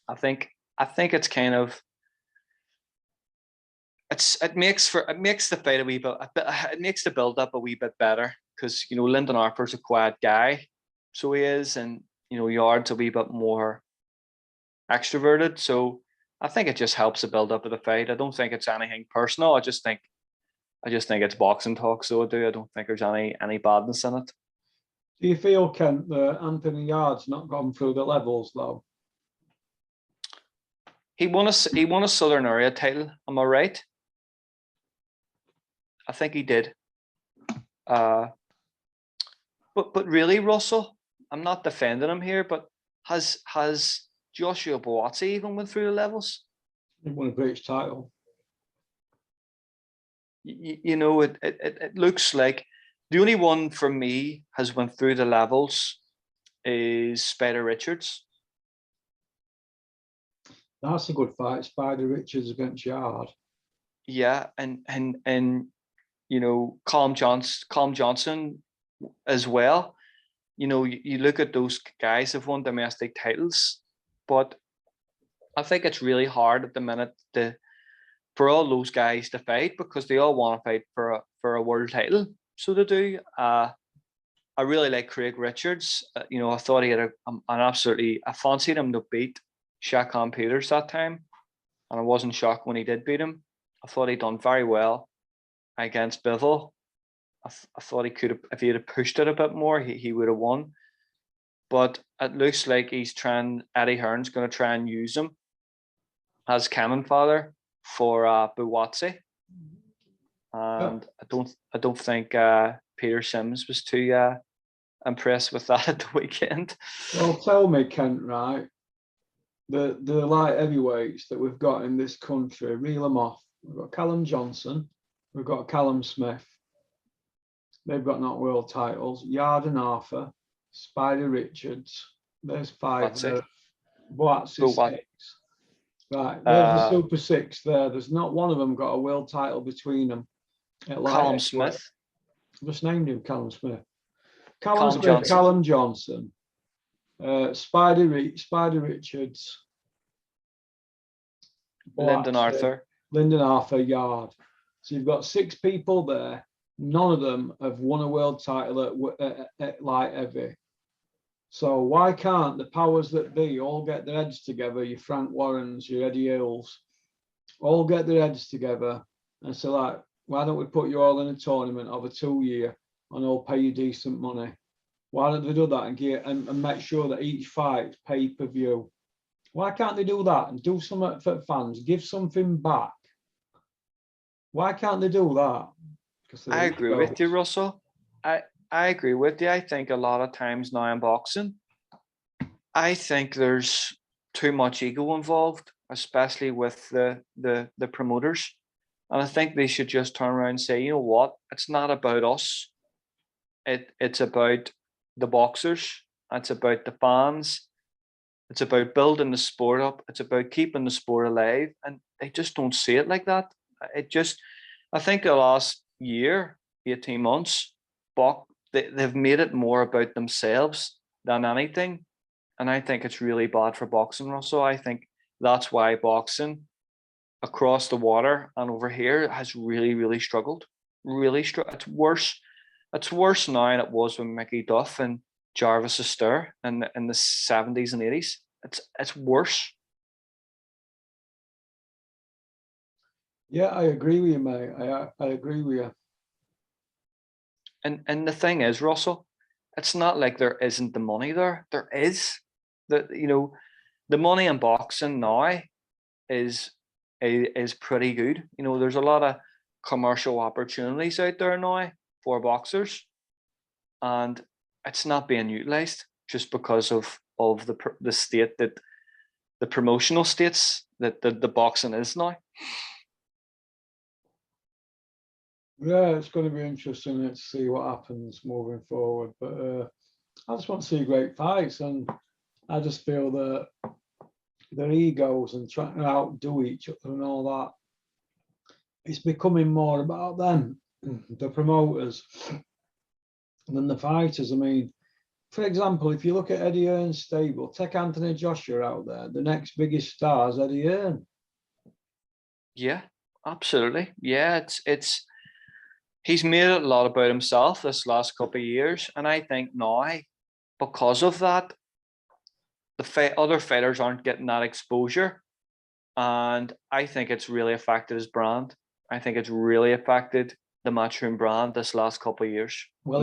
I think it's kind of it makes the fight a wee bit, it makes the build up a wee bit better, because you know Lyndon Arthur's a quiet guy, so he is, and you know Yard's a wee bit more extroverted, so I think it just helps the build up of the fight. I don't think it's anything personal. I just think it's boxing talk. So I don't think there's any badness in it. Do you feel, Kent, that Anthony Yard's not gone through the levels though? He won a Southern Area title. Am I right? I think he did. But really, Russell, I'm not defending him here, but has Joshua Buatsi even went through the levels? He won a British title. You know, it looks like the only one for me has went through the levels is Spider Richards. That's a good fight, Spider Richards against Yard. Yeah, and you know, Calm Johnson as well. You know, you look at those guys have won domestic titles, but I think it's really hard at the minute for all those guys to fight, because they all want to fight for a world title. So they do. I really like Craig Richards. You know, I thought he had I fancied him to beat Shaquan Peters that time, and I wasn't shocked when he did beat him. I thought he'd done very well against Bivol. I thought he could have, if he had pushed it a bit more, he would have won. But it looks like Eddie Hearn's going to try and use him as cannon fodder for Buatsi. And I don't think Peter Sims was too impressed with that at the weekend. Well, tell me, Kent, right? The light heavyweights that we've got in this country, reel them off. We've got Callum Johnson, we've got Callum Smith. They've got not world titles. Yard and Arthur, Spider Richards. There's five. Buatsi 6. Right, there's the Super 6 there. There's not one of them got a world title between them. Callum Smith. I just named him Callum Smith. Callum Smith, Callum Johnson, Spider Richards, Lyndon Arthur, Yard. So you've got 6 people there. None of them have won a world title at light heavy. So why can't the powers that be all get their heads together? Your Frank Warrens, your Eddie Hills, all get their heads together and say, like, why don't we put you all in a tournament of a 2-year and I'll pay you decent money? Why don't they do that and make sure that each fight's pay-per-view? Why can't they do that and do something for fans? Give something back. Why can't they do that? I agree with you, Russell. I agree with you. I think a lot of times now in boxing, I think there's too much ego involved, especially with the promoters. And I think they should just turn around and say, you know what, it's not about us. It's about the boxers. It's about the fans. It's about building the sport up. It's about keeping the sport alive. And they just don't see it like that. I think the last year, 18 months, they've made it more about themselves than anything. And I think it's really bad for boxing, Russell. I think that's why boxing across the water and over here has really, really struggled. It's worse. It's worse now than it was with Mickey Duff and Jarvis Astor in the 70s and 80s. It's worse. Yeah, I agree with you, mate. I agree with you. And the thing is, Russell, it's not like there isn't the money there. There is. The money in boxing now is pretty good. There's a lot of commercial opportunities out there now for boxers, and it's not being utilized just because of the state that the promotional states that the boxing is now. Yeah, it's going to be interesting to see what happens moving forward. But I just want to see great fights, and I just feel that their egos and trying to outdo each other and all that, it's becoming more about them, the promoters, than the fighters. I mean, for example, if you look at Eddie Hearn's stable, take Anthony Joshua out there, the next biggest star is Eddie Hearn. Yeah, absolutely. Yeah, he's made a lot about himself this last couple of years, and I think now, because of that, the other fighters aren't getting that exposure, and I think it's really affected his brand. I think it's really affected the Matchroom brand this last couple of years. Well,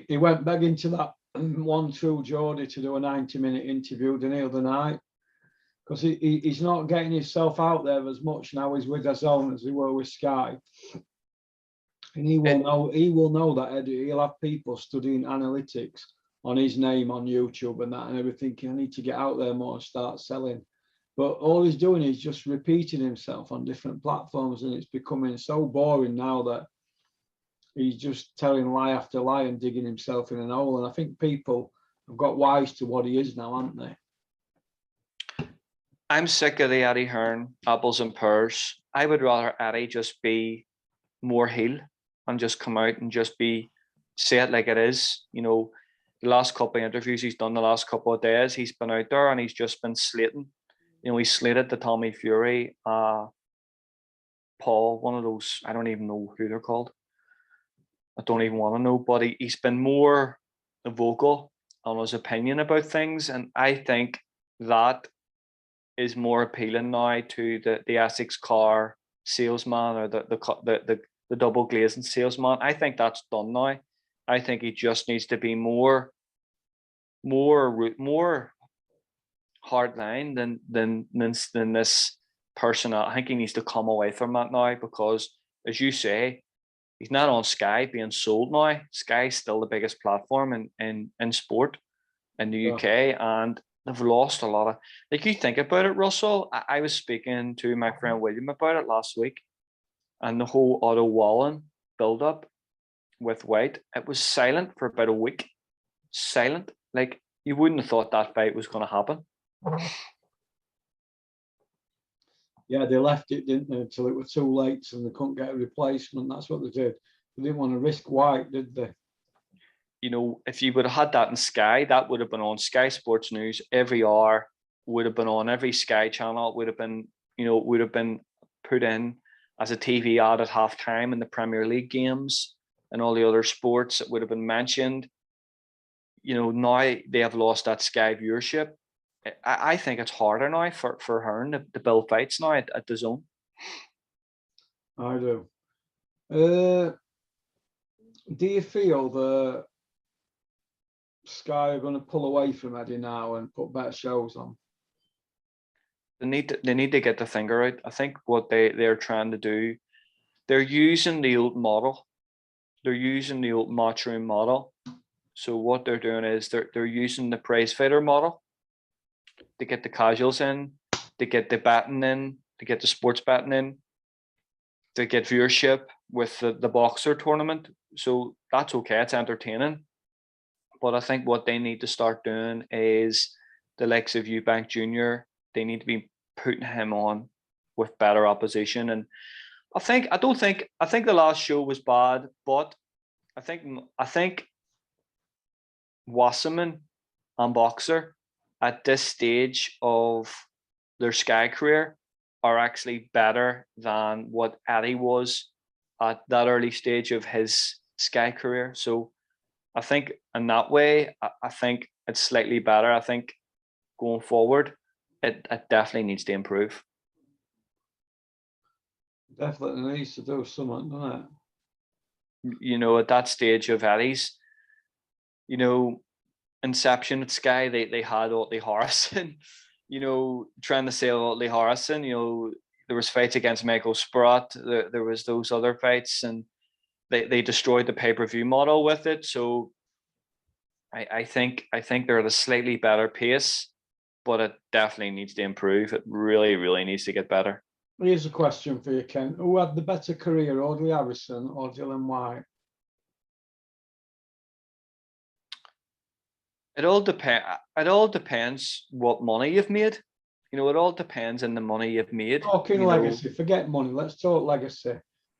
he went back into that one True Geordie to do a 90-minute interview, didn't he, the other night? Because he's not getting himself out there as much now. He's with DAZN as he were with Sky. And he will know that, Eddie. He'll have people studying analytics on his name on YouTube and that, and everything. I need to get out there more and start selling. But all he's doing is just repeating himself on different platforms, and it's becoming so boring now that he's just telling lie after lie and digging himself in an hole. And I think people have got wise to what he is now, haven't they? I'm sick of the Eddie Hearn apples and pears. I would rather Eddie just be more heel and just come out and just say it like it is. The last couple of interviews he's done the last couple of days, he's been out there and he's just been slating. He slated the Tommy Fury, Paul, one of those, I don't even know who they're called. I don't even want to know, but he's been more vocal on his opinion about things, and I think that is more appealing now to the Essex car salesman or the double glazing salesman. I think that's done now. I think he just needs to be more hardline than this person. I think he needs to come away from that now, because, as you say, he's not on Sky being sold now. Sky's still the biggest platform in sport in the UK, and they've lost a lot of. Like, you think about it, Russell. I was speaking to my friend William about it last week, and the whole Otto Wallen build-up with Whyte, it was silent for about a week. Silent. Like, you wouldn't have thought that fight was going to happen. Yeah, they left it, didn't they, until it was too late and they couldn't get a replacement. That's what they did. They didn't want to risk Whyte, did they? If you would have had that in Sky, that would have been on Sky Sports News every hour, would have been on every Sky channel, would have been put in as a TV ad at halftime in the Premier League games and all the other sports. It would have been mentioned. Now they have lost that Sky viewership. I think it's harder now for Hearn to build fights now at DAZN. I do. Do you feel the Sky are going to pull away from Eddie now and put better shows on? They need to get the finger out. I think what they're trying to do, they're using the old model. They're using the old Matchroom model. So what they're doing is they're using the prize fighter model to get the casuals in, to get the betting in, to get the sports betting in, to get viewership with the boxer tournament. So that's okay, it's entertaining. But I think what they need to start doing is the likes of Eubank Jr., they need to be putting him on with better opposition. And I think the last show was bad, but I think Wasserman and Boxer at this stage of their Sky career are actually better than what Eddie was at that early stage of his Sky career. So I think in that way, I think it's slightly better. I think going forward, it definitely needs to improve. Definitely needs to do something, doesn't it? You know, at that stage of Eddie's, you know, inception at Sky, they had Otley Harrison, you know, trying to sell Otley Harrison. You know, there was fights against Michael Spratt. There was those other fights, and they destroyed the pay-per-view model with it. So I think they're at a slightly better pace, but it definitely needs to improve. It really, really needs to get better. Here's a question for you, Ken. Who had the better career, Audley Harrison or Dillian Whyte? It all depends. It all depends what money you've made. You know, it all depends on the money you've made. Talking You legacy, know, forget money. Let's talk legacy.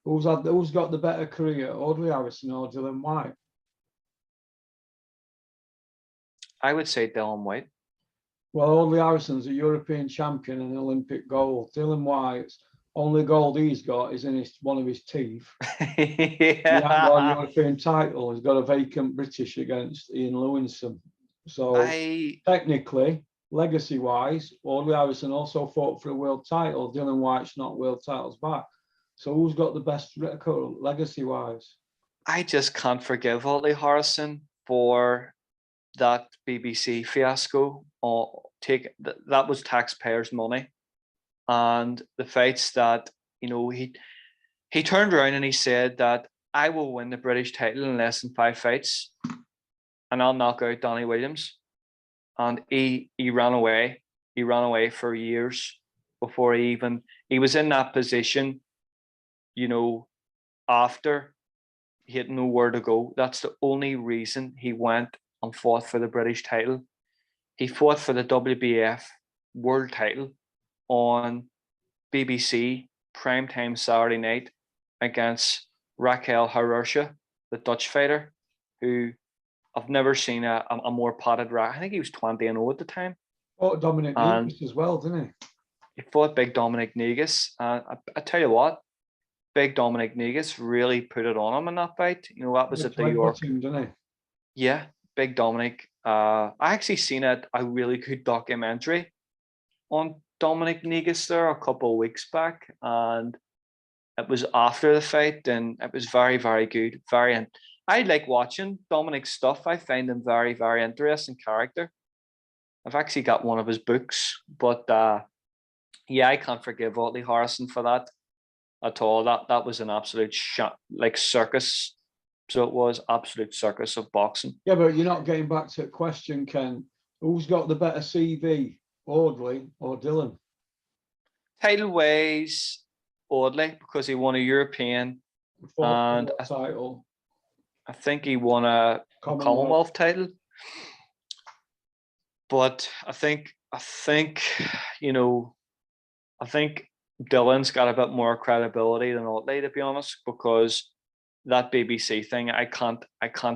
Who's got the better career, Audley Harrison or Dillian Whyte? I would say Dillian Whyte. Well, Audley Harrison's a European champion and Olympic gold. Dylan White's only gold he's got is in one of his teeth. He hasn't got a European title. He's got a vacant British against Ian Lewinson. So technically, legacy-wise, Audley Harrison also fought for a world title. Dylan White's not world titles back. So who's got the best record legacy-wise? I just can't forgive Otley Harrison for that BBC fiasco. That was taxpayers' money, and the fights that, you know, he turned around and he said that I will win the British title in less than 5 fights, and I'll knock out Donny Williams, and he ran away. He ran away for years before he was in that position. You know, after he had nowhere to go. That's the only reason he went and fought for the British title. He fought for the WBF world title on BBC primetime Saturday night against Raquel Harursha, the Dutch fighter, who I've never seen a more potted rat. I think he was 20-0 at the time. Oh, Dominic Negus as well, didn't he? He fought big Dominic Negus. I tell you what, big Dominic Negus really put it on him in that fight. You know, that was at the York. Didn't he? Yeah, big Dominic. I actually seen a really good documentary on Dominic Negus there a couple of weeks back, and it was after the fight, and it was very, very good. I like watching Dominic's stuff. I find him very, very interesting character. I've actually got one of his books, but yeah, I can't forgive Otley Harrison for that at all. That was an absolute circus. So it was absolute circus of boxing. Yeah, but you're not getting back to the question, Ken. Who's got the better CV, Audley or Dylan? Title ways, Audley, because he won a European and title. I think he won a Commonwealth title. But I think you know, I think Dylan's got a bit more credibility than Otley, to be honest, because that BBC thing, I can't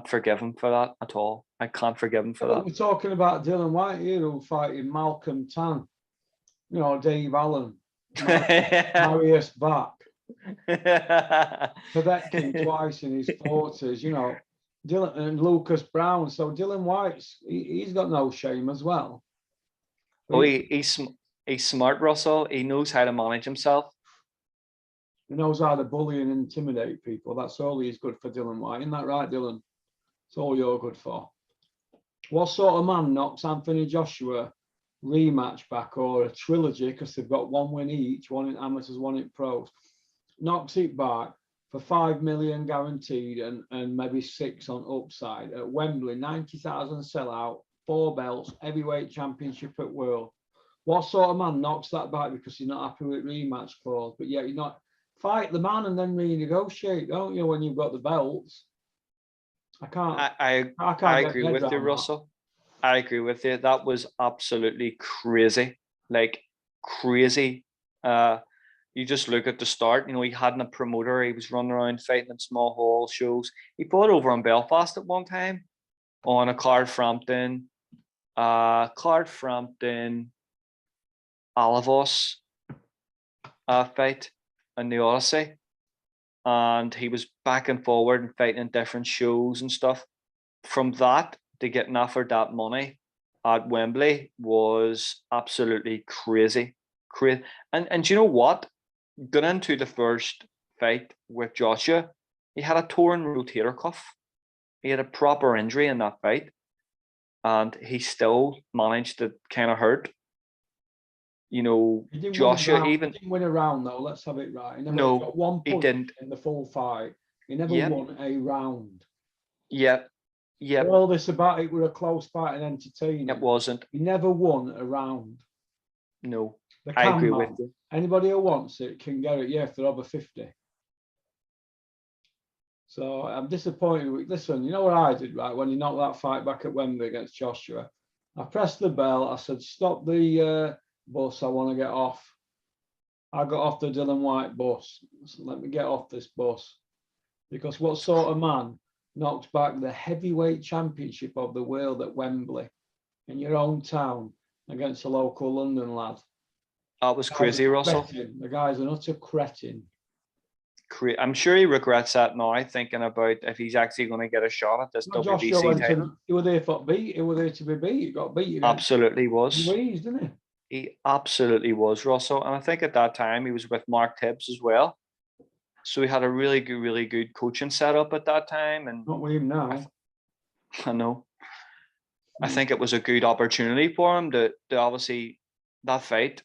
forgive him for that at all. I can't forgive him for that. We're talking about Dillian Whyte here, who fighting Malcolm Tan, you know, Dave Allen, Marius Bach, Povetkin twice in his 40s, you know, Dylan and Lucas Brown. So Dillian Whyte's he's got no shame as well. Oh, he's smart, Russell. He knows how to manage himself. He knows how to bully and intimidate people. That's all he's good for, Dillian Whyte. Isn't that right, Dylan? It's all you're good for. What sort of man knocks Anthony Joshua rematch back, or a trilogy, because they've got 1 win each, 1 in amateurs, 1 in pros, knocks it back for 5 million guaranteed and maybe 6 on upside at Wembley, 90,000 sellout, 4 belts, heavyweight championship at World? What sort of man knocks that back because he's not happy with rematch clause, but yet you're not? Fight the man and then renegotiate, don't you, when you've got the belts? I agree with you, Russell. I agree with you. That was absolutely crazy. Like crazy. You You just look at the start, he hadn't a promoter. He was running around fighting in small hall shows. He fought over in Belfast at one time on a Frampton Alavos fight in the Odyssey. And he was back and forward and fighting in different shows and stuff. From that to getting offered that money at Wembley was absolutely crazy. And do you know what? Got into the first fight with Joshua, he had a torn rotator cuff. He had a proper injury in that fight, and he still managed to kind of hurt. Joshua he even didn't win a round though. Let's have it right. He got one he punch didn't in the full fight. He never won a round. Yep. All this about it was a close fight and entertaining. It wasn't. He never won a round. No, I agree with you. Anybody who wants it can get it, if they're over 50. So I'm disappointed. Listen, you know what I did, right? When he knocked that fight back at Wembley against Joshua, I pressed the bell. I said, stop the bus. I want to get off. I got off the Dillian Whyte bus. So let me get off this bus. Because what sort of man knocks back the heavyweight championship of the world at Wembley in your own town against a local London lad? That was crazy, Russell. The guy's an utter cretin. I'm sure he regrets that now, thinking about if he's actually going to get a shot at this WBC title. He was there for beat. He was there to be beat. He got beat. Absolutely was. He wheezed, didn't he? He absolutely was, Russell. And I think at that time he was with Mark Tibbs as well. So he had a really good coaching setup at that time. And not with him now. I know. I think it was a good opportunity for him to obviously that fight.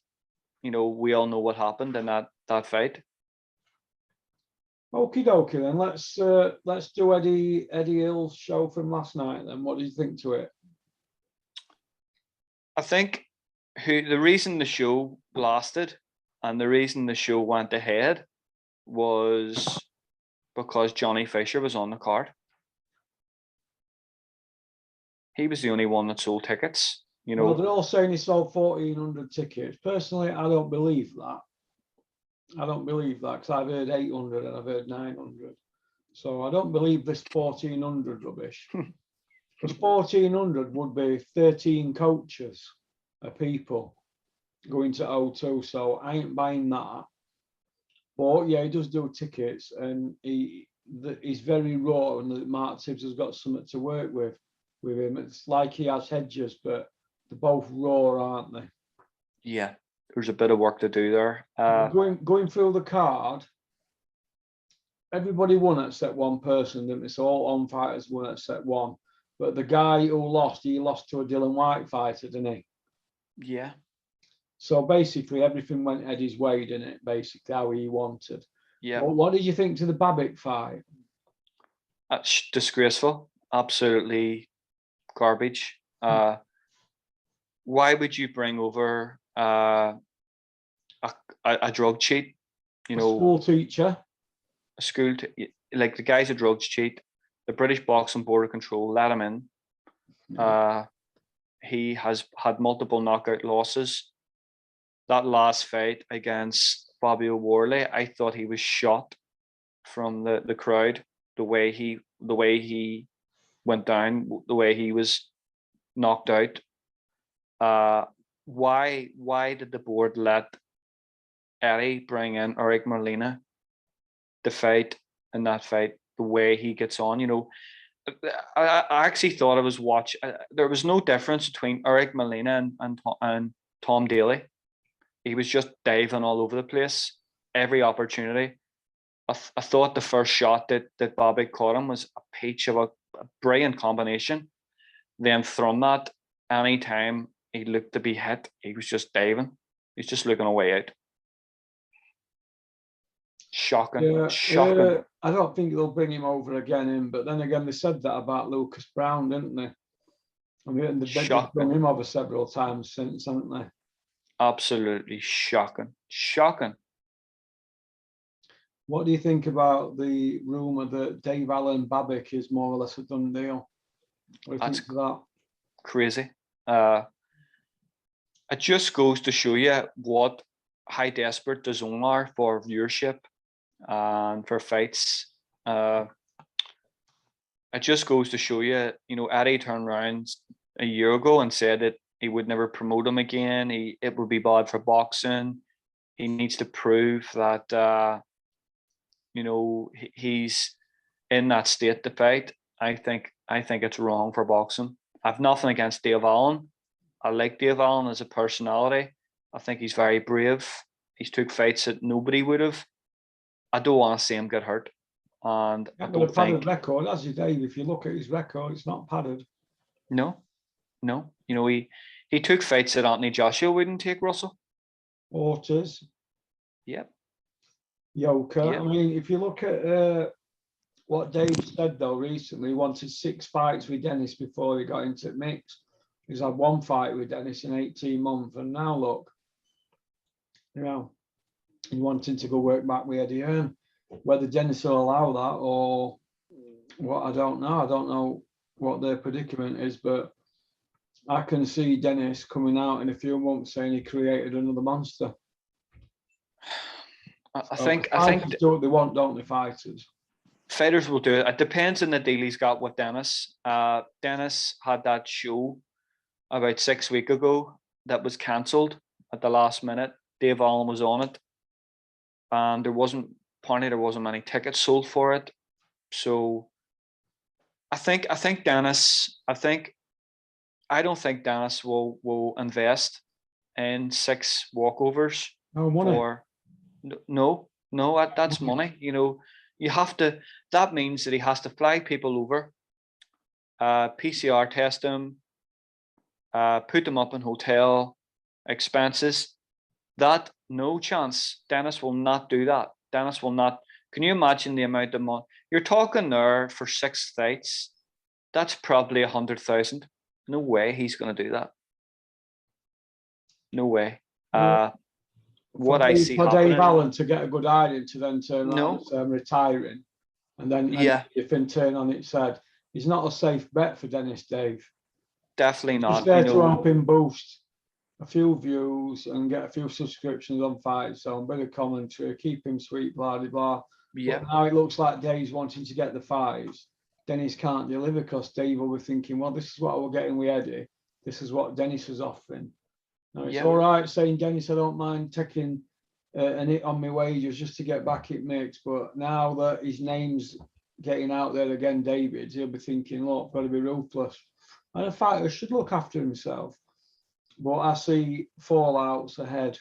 We all know what happened in that fight. Okie dokie then. Let's do Eddie Hill's show from last night then. What do you think to it? I think the reason the show lasted and the reason the show went ahead was because Johnny Fisher was on the card. He was the only one that sold tickets. Well, they're all saying he sold 1,400 tickets. Personally, I don't believe that. Because I've heard 800 and I've heard 900. So I don't believe this 1,400 rubbish. Because 1,400 would be 13 coaches of people going to O2. So I ain't buying that. But yeah, he does do tickets and he's very raw, and Mark Tibbs has got something to work with him. It's like he has Hedges, but they're both raw, aren't they? Yeah, there's a bit of work to do there. Going through the card, everybody won except one person, didn't they? So all on fighters won except one. But the guy who lost, he lost to a Dillian Whyte fighter, didn't he? Yeah. So basically everything went Eddie's way, didn't it? Basically how he wanted. Yeah. Well, what did you think to the Babbitt fight? That's disgraceful. Absolutely garbage. Why would you bring over a drug cheat? A school teacher. Like the guy's a drugs cheat. The British Boxing Board of Control let him in. Yeah. He has had multiple knockout losses. That last fight against Fabio Worley, I thought he was shot from the crowd. The way he went down, the way he was knocked out. Why did the board let Eddie bring in Eric Molina to fight in that fight? The way he gets on, I actually thought I was there was no difference between Eric Molina and Tom Daly. He was just diving all over the place, every opportunity. I thought the first shot that Bobby caught him was a peach of a brilliant combination. Then from that, anytime he looked to be hit, he was just diving. He's just looking a way out. Shocking. Shocking. I don't think they'll bring him over again, but then again, they said that about Lucas Brown, didn't they? I mean, they've bring him over several times since, haven't they? Absolutely shocking. Shocking. What do you think about the rumour that Dave Allen Babbitt is more or less a done deal? What do you think of that? Crazy. It just goes to show you how desperate the zone are for viewership and for fights. It just goes to show you, Eddie turned around a year ago and said that he would never promote him again. It would be bad for boxing. He needs to prove that, he's in that state to fight. I think it's wrong for boxing. I've nothing against Dave Allen. I like Dave Allen as a personality. I think he's very brave. He's took fights that nobody would have. I don't want to see him get hurt. And I don't a padded think record, as you Dave. If you look at his record, it's not padded. No. He took fights that Anthony Joshua wouldn't take, Russell. Ortiz. Yep. Yoka. Yep. I mean, if you look at what Dave said though recently, he wanted 6 fights with Dennis before he got into mix. He's had 1 fight with Dennis in 18 months, and now look, he wanting to go work back with Eddie Hearn. Whether Dennis will allow that or what, I don't know. I don't know what their predicament is, but I can see Dennis coming out in a few months saying he created another monster. I think do what they want, don't they, fighters? Fighters will do it. It depends on the deal he's got with Dennis. Dennis had that show about 6 weeks ago that was cancelled at the last minute. Dave Allen was on it, and there wasn't many tickets sold for it. So I don't think Dennis will invest in 6 walkovers. No money. No, that's money. You have to. That means that he has to fly people over, PCR test them, put them up in hotel expenses. That no chance. Dennis will not do that. Dennis will not. Can you imagine the amount of money you're talking there for 6 fights? That's probably 100,000. No way he's going to do that. No way. What I see for happening, Dave Allen to get a good idea to then turn around No. and say I'm retiring, and then if in turn on it said he's not a safe bet for Dennis, Dave. Definitely not. He's there to help him boost a few views and get a few subscriptions on Fight Zone, bit of commentary, keep him sweet, blah blah blah. Yeah. But now it looks like Dave's wanting to get the fights. Dennis can't deliver because Dave will be thinking, well, this is what we're getting with Eddie. This is what Dennis was offering. Now it's all right saying, Dennis, I don't mind taking an hit on my wages just to get back in mix. But now that his name's getting out there again, David, he'll be thinking, look, got to be ruthless. And a fighter should look after himself. But I see fallouts ahead.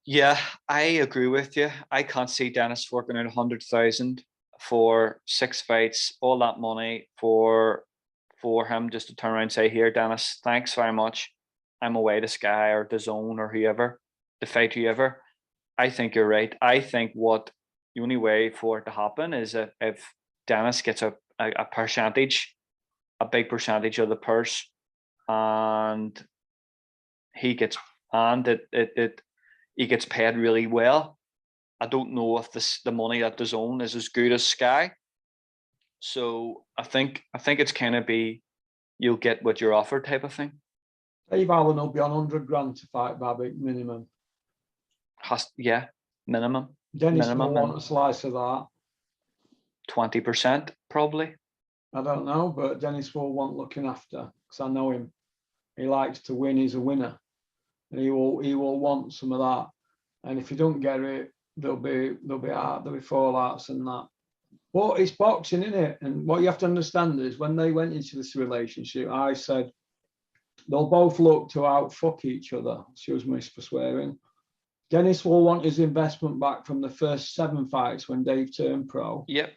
Yeah, I agree with you. I can't see Dennis working out 100,000 for 6 fights, all that money for him just to turn around and say, here, Dennis, thanks very much. I'm away to Sky or the Zone or whoever, to fight whoever. I think you're right. I think what the only way for it to happen is if Dennis gets a percentage, a big percentage of the purse, and he gets he gets paid really well. I don't know if the money at the Zone is as good as Sky. So I think it's kind of be you'll get what you're offered type of thing. Dave Allen will be on 100 grand to fight Babbitt minimum. Minimum. Dennis minimum will want a slice of that. 20% probably. I don't know, but Dennis will want looking after because I know him. He likes to win. He's a winner, and he will want some of that. And if you don't get it, there'll be fallouts and that. But it's boxing, isn't it? And what you have to understand is when they went into this relationship, I said they'll both look to outfuck each other. Excuse me for swearing. Dennis will want his investment back from the first 7 fights when Dave turned pro. Yep.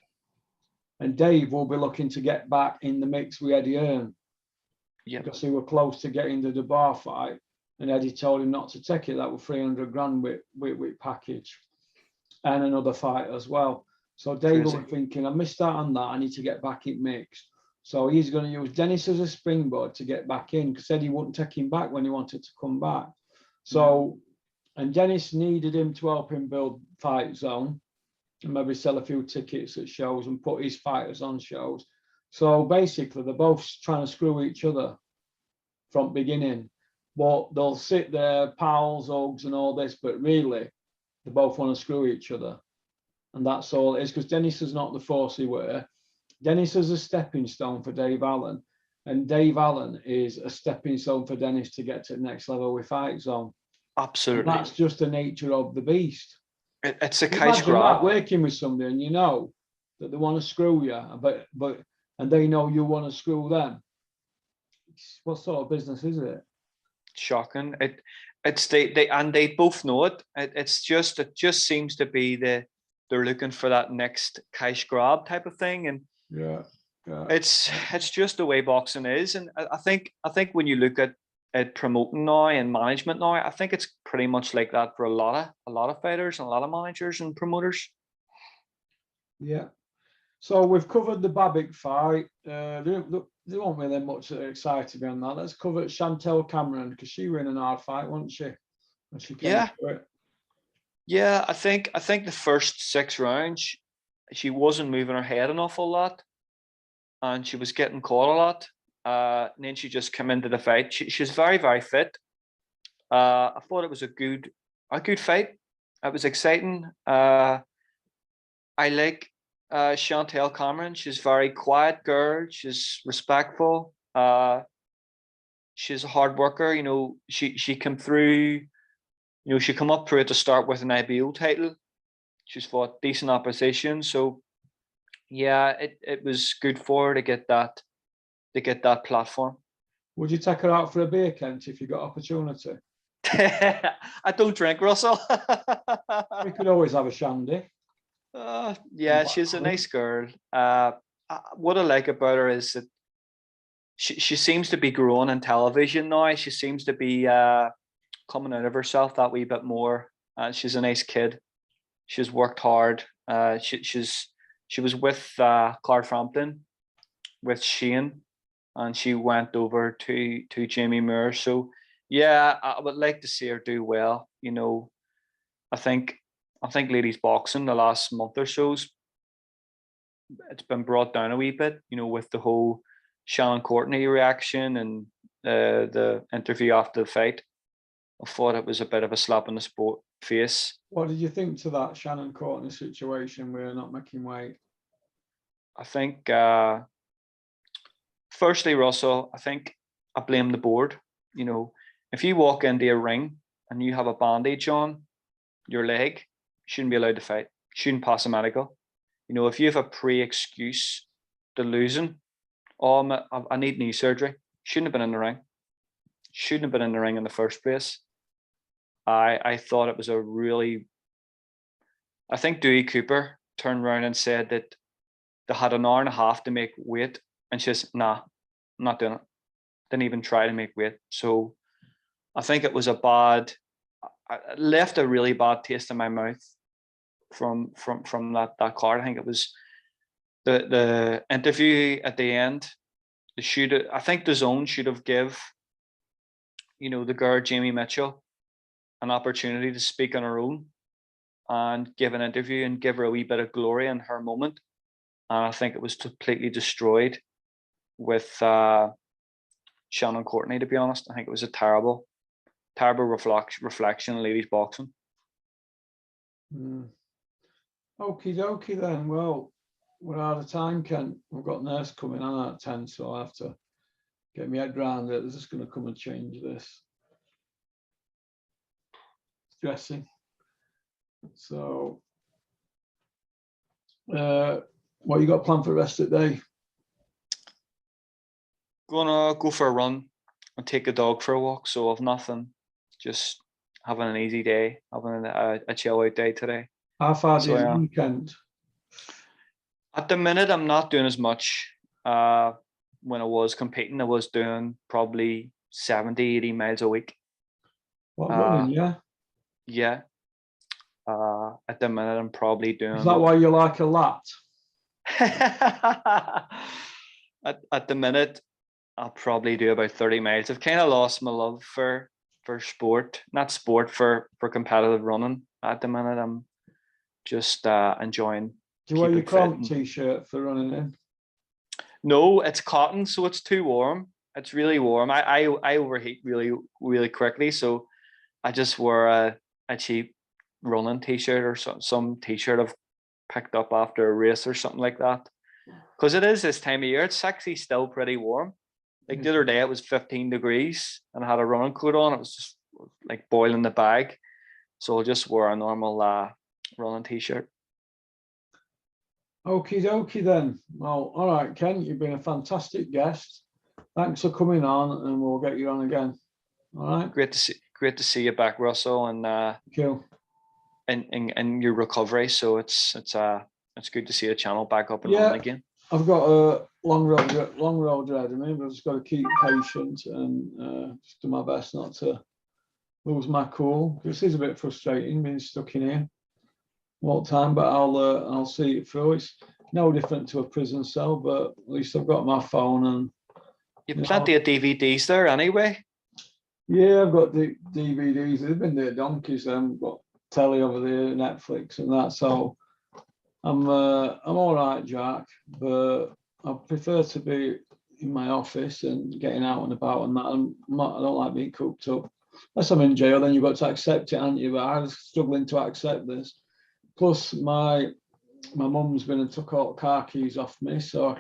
And Dave will be looking to get back in the mix with Eddie Hearn. Yep. Because they were close to getting the Dubar fight. And Eddie told him not to take it. That was 300 grand with package. And another fight as well. So Dave will be thinking, I missed out on that. I need to get back in mix. So he's going to use Dennis as a springboard to get back in because Eddie wouldn't take him back when he wanted to come back. So, and Dennis needed him to help him build Fight Zone and maybe sell a few tickets at shows and put his fighters on shows. So basically, they're both trying to screw each other from beginning. but they'll sit there, pals, hugs, and all this, but really, they both want to screw each other. And that's all it is, because Dennis is not the force he were. Dennis is a stepping stone for Dave Allen, and Dave Allen is a stepping stone for Dennis to get to the next level with Fight Zone. Absolutely. And that's just the nature of the beast. It's a cash Imagine grab. that, working with somebody and you know that they want to screw you, but and they know you want to screw them. What sort of business is it? Shocking. It's they both know it. It just seems to be they're looking for that next cash grab type of thing, and Yeah. it's just the way boxing is. And I think when you look at promoting now and management now, I think it's pretty much like that for a lot of fighters and a lot of managers and promoters. Yeah. So we've covered the Babbitt fight. There won't really much excited me on that. Let's cover Chantel Cameron, because she were in an hard fight, wasn't she? When she came Yeah. to it. Yeah, I think the first 6 rounds, she wasn't moving her head an awful lot, and she was getting caught a lot. And then she just came into the fight. She's very, very fit. I thought it was a good fight. It was exciting. I like Chantel Cameron. She's a very quiet girl. She's respectful. She's a hard worker. You know, she came through. You know, she come up through at the start with an IBO title. She's fought decent opposition. So yeah, it was good for her to get that platform. Would you take her out for a beer, Kent, if you got opportunity? I don't drink, Russell. We could always have a shandy. Yeah, she's a nice girl. What I like about her is that she seems to be growing in television now. She seems to be coming out of herself that wee bit more. She's a nice kid. She's worked hard. She was with Clark Frampton, with Shane, and she went over to Jamie Moore. So yeah, I would like to see her do well. You know, I think ladies boxing the last month or so's it's been brought down a wee bit. You know, with the whole Shannon Courtney reaction and the interview after the fight. I thought it was a bit of a slap in the sport face. What did you think to that Shannon Courtney situation where not making weight? I think, firstly, Russell, I think I blame the board. You know, if you walk into a ring and you have a bandage on your leg, you shouldn't be allowed to fight. You shouldn't pass a medical. You know, if you have a pre-excuse to losing, oh, I need knee surgery, shouldn't have been in the ring. Shouldn't have been in the ring in the first place. I thought it was a really. I think Dewey Cooper turned around and said that they had an hour and a half to make weight, and she says, "Nah, I'm not doing it." Didn't even try to make weight. So I think it was a bad. It left a really bad taste in my mouth from that card. I think it was the interview at the end. I think the zone should have give, you know, the girl Jamie Mitchell an opportunity to speak on her own and give an interview and give her a wee bit of glory in her moment. And I think it was completely destroyed with Shannon Courtney, to be honest. I think it was a terrible reflection of ladies boxing. Okie dokie then. Well, we're out of time, Kent. We've got nurse coming on at 10, so I have to get my head around it. They're just going to come and change this. Stressing. So, what you got planned for the rest of the day? Gonna go for a run and take a dog for a walk. So I've nothing. Just having an easy day, having a chill out day today. How far do you weekend? At the minute, I'm not doing as much. When I was competing, I was doing probably 70, 80 miles a week. What, running, yeah? Yeah. At the minute, I'm probably doing. Is that why you like a lot? At the minute, I'll probably do about 30 miles. I've kind of lost my love for sport, not sport, for competitive running. At the minute, I'm just enjoying. Do you wear your Cronk t-shirt for running in? No, it's cotton, so it's too warm. it's really warm. I overheat really quickly, so I just wear a cheap running t-shirt or some t-shirt I've picked up after a race or something like that. Because it is this time of year, it's actually still pretty warm. Like the other day, it was 15 degrees and I had a running coat on. It was just like boiling the bag. So I'll just wear a normal running t-shirt. Okie dokie then. Well, all right, Ken, you've been a fantastic guest. Thanks for coming on, and we'll get you on again. All right. Great to see you back, Russell, and Thank you. in your recovery. So it's good to see the channel back up and running again. I've got a long road ahead of me, but I've just got to keep patient and just do my best not to lose my cool. This is a bit frustrating being stuck in here all the time, but I'll see it through. It's no different to a prison cell, but at least I've got my phone and you've plenty of DVDs there anyway. Yeah, I've got the DVDs. They've been there donkeys. I've got telly over there, Netflix and that. So I'm all right, Jack, but I prefer to be in my office and getting out and about and that. I don't like being cooped up. Unless I'm in jail, then you've got to accept it, haven't you? But I was struggling to accept this. Plus, my mum's been and took all the car keys off me, so I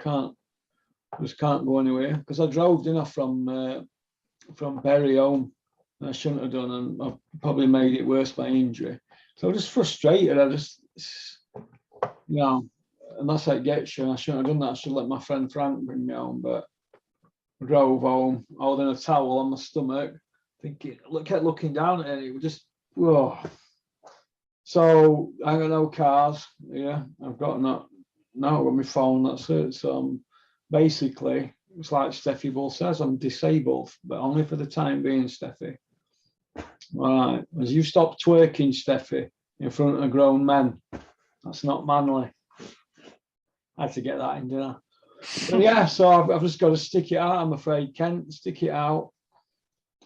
just can't go anywhere because I drove dinner from Bury home. I shouldn't have done, and I've probably made it worse by injury. So I'm just frustrated. And that's how it gets you. I shouldn't have done that. I should let my friend Frank bring me home, but I drove home holding a towel on my stomach, thinking, kept looking down at it. It was just, whoa. So I got no cars. Yeah, I've got now I've got my phone. That's it. So basically, it's like Steffi Bull says, I'm disabled, but only for the time being, Steffi. All right, as you stop twerking, Steffi, in front of grown men, that's not manly. I had to get that in, didn't I? But yeah, so I've just got to stick it out, I'm afraid, Kent, stick it out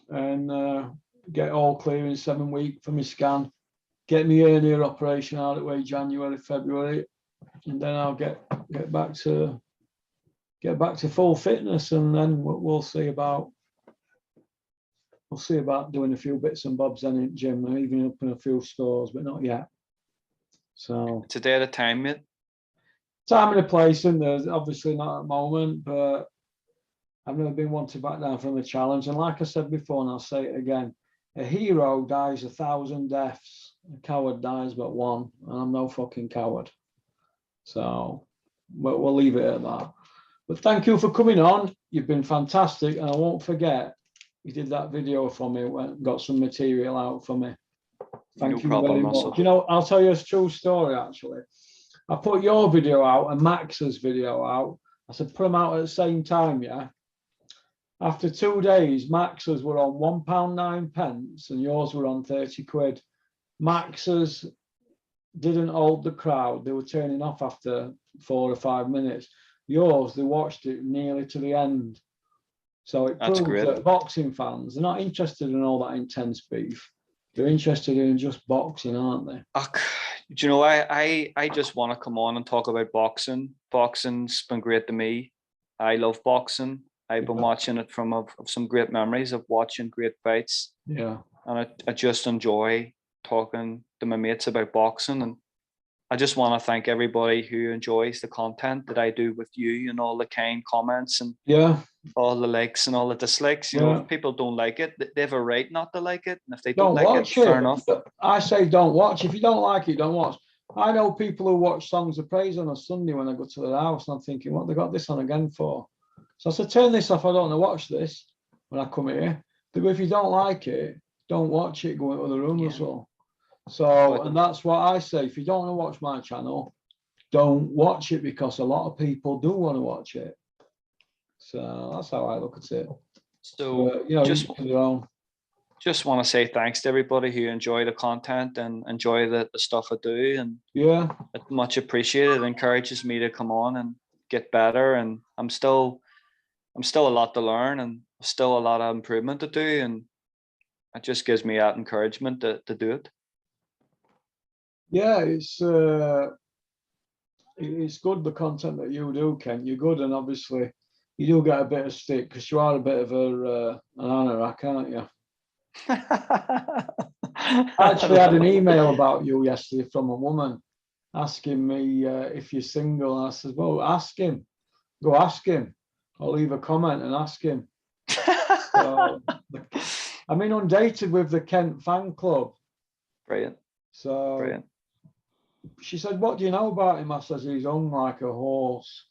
and get all clear in 7 weeks for my scan. Get my hernia operation out of the way January, February, and then I'll get back to full fitness, and then we'll see about doing a few bits and bobs then in the gym, and even up in a few stores, but not yet. So it's a day at a time, mate. Time and a place, and there's obviously not at the moment, but I've never been one to back down from a challenge. And like I said before, and I'll say it again, a hero dies 1,000 deaths, a coward dies but one, and I'm no fucking coward. So we'll leave it at that. But thank you for coming on. You've been fantastic, and I won't forget you did that video for me, got some material out for me. Thank you very much. You know, I'll tell you a true story actually. I put your video out and Max's video out. I said put them out at the same time, yeah. After 2 days, Max's were on £1.09 and yours were on 30 quid. Max's didn't hold the crowd. They were turning off after 4 or 5 minutes. Yours, they watched it nearly to the end. So it proves that boxing fans are not interested in all that intense beef. They're interested in just boxing, aren't they? Do you know, I just want to come on and talk about boxing. Boxing's been great to me. I love boxing. I've been watching it of some great memories of watching great fights. Yeah. And I just enjoy talking to my mates about boxing. And I just want to thank everybody who enjoys the content that I do with you and all the kind comments and all the likes and all the dislikes. You know, if people don't like it, they have a right not to like it. And if they don't like it, fair enough. I say don't watch. If you don't like it, don't watch. I know people who watch Songs of Praise on a Sunday when I go to their house and I'm thinking, what they got this on again for? So I said, turn this off. I don't want to watch this when I come here. They go, if you don't like it, don't watch it. Go into the room as well. So, and that's what I say. If you don't want to watch my channel, don't watch it, because a lot of people do want to watch it. So that's how I look at it. So, but, you know, just want to say thanks to everybody who enjoy the content and enjoy the stuff I do. And it's much appreciated. It encourages me to come on and get better. And I'm still a lot to learn and still a lot of improvement to do. And it just gives me that encouragement to do it. Yeah, it's good, the content that you do, Ken. You're good, and obviously you do get a bit of stick because you are a bit of an anorak, aren't you? I actually had an email about you yesterday from a woman asking me if you're single. And I said, well, ask him. Go ask him. I'll leave a comment and ask him. So, I'm inundated with the Kent fan club. Brilliant. So Brilliant. she said, what do you know about him? I says, he's hung like a horse.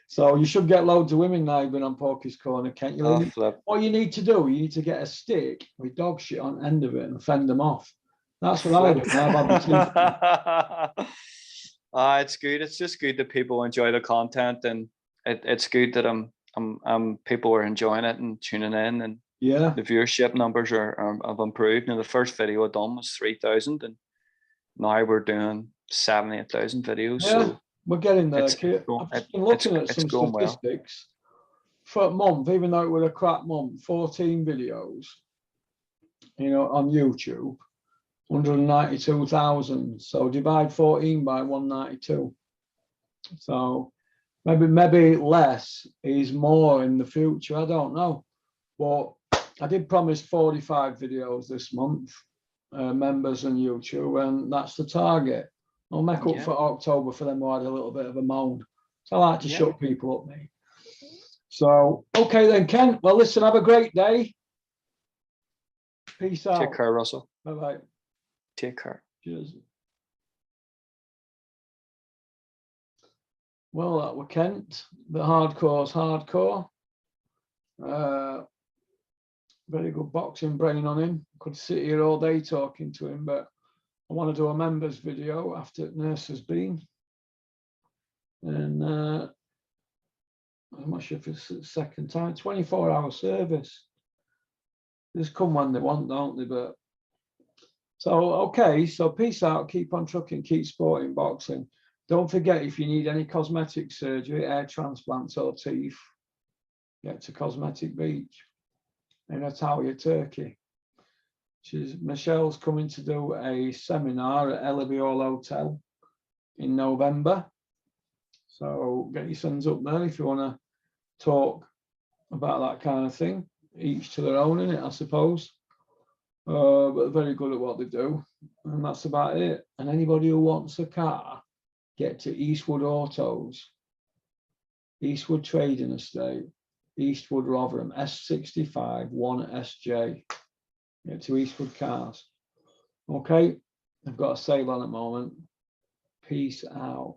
So you should get loads of women now being on Porky's Corner, Kent. What you need to do, you need to get a stick with dog shit on the end of it and fend them off. That's what I do. It's good. It's just good that people enjoy the content, and it's good that people are enjoying it and tuning in, and yeah, the viewership numbers have improved. Now the first video I done was 3,000, and now we're doing 78,000 videos. Yeah, so we're getting there. I've been looking at some statistics for a month, even though it was a crap month. 14 videos, on YouTube, 192,000. So divide 14 by 192. So maybe less is more in the future. I don't know, but I did promise 45 videos this month, members on YouTube, and that's the target. I'll make up for October for them who had a little bit of a moan. So I like to shut people up, mate. So, okay then, Ken. Well, listen, have a great day. Peace out. Take care, Russell. Bye-bye. Take care. Cheers. Well, that were Kent. The hardcore's hardcore. Very good boxing brain on him. Could sit here all day talking to him, but I want to do a members video after Nurse has been. And I'm not sure if it's the second time, 24-hour service. They just come when they want, don't they? But so, okay, so peace out, keep on trucking, keep sporting boxing. Don't forget, if you need any cosmetic surgery, hair transplants or teeth, get to Cosmetic Beach in Antalya, Turkey. Michelle's coming to do a seminar at Elibiol Hotel in November. So get your sons up there if you want to talk about that kind of thing. Each to their own, in it, I suppose. But they're very good at what they do. And that's about it. And anybody who wants a car, get to Eastwood Autos, Eastwood Trading Estate, Eastwood Rotherham, S65 1SJ. Get to Eastwood Cars. Okay, I've got a sale on at the moment. Peace out.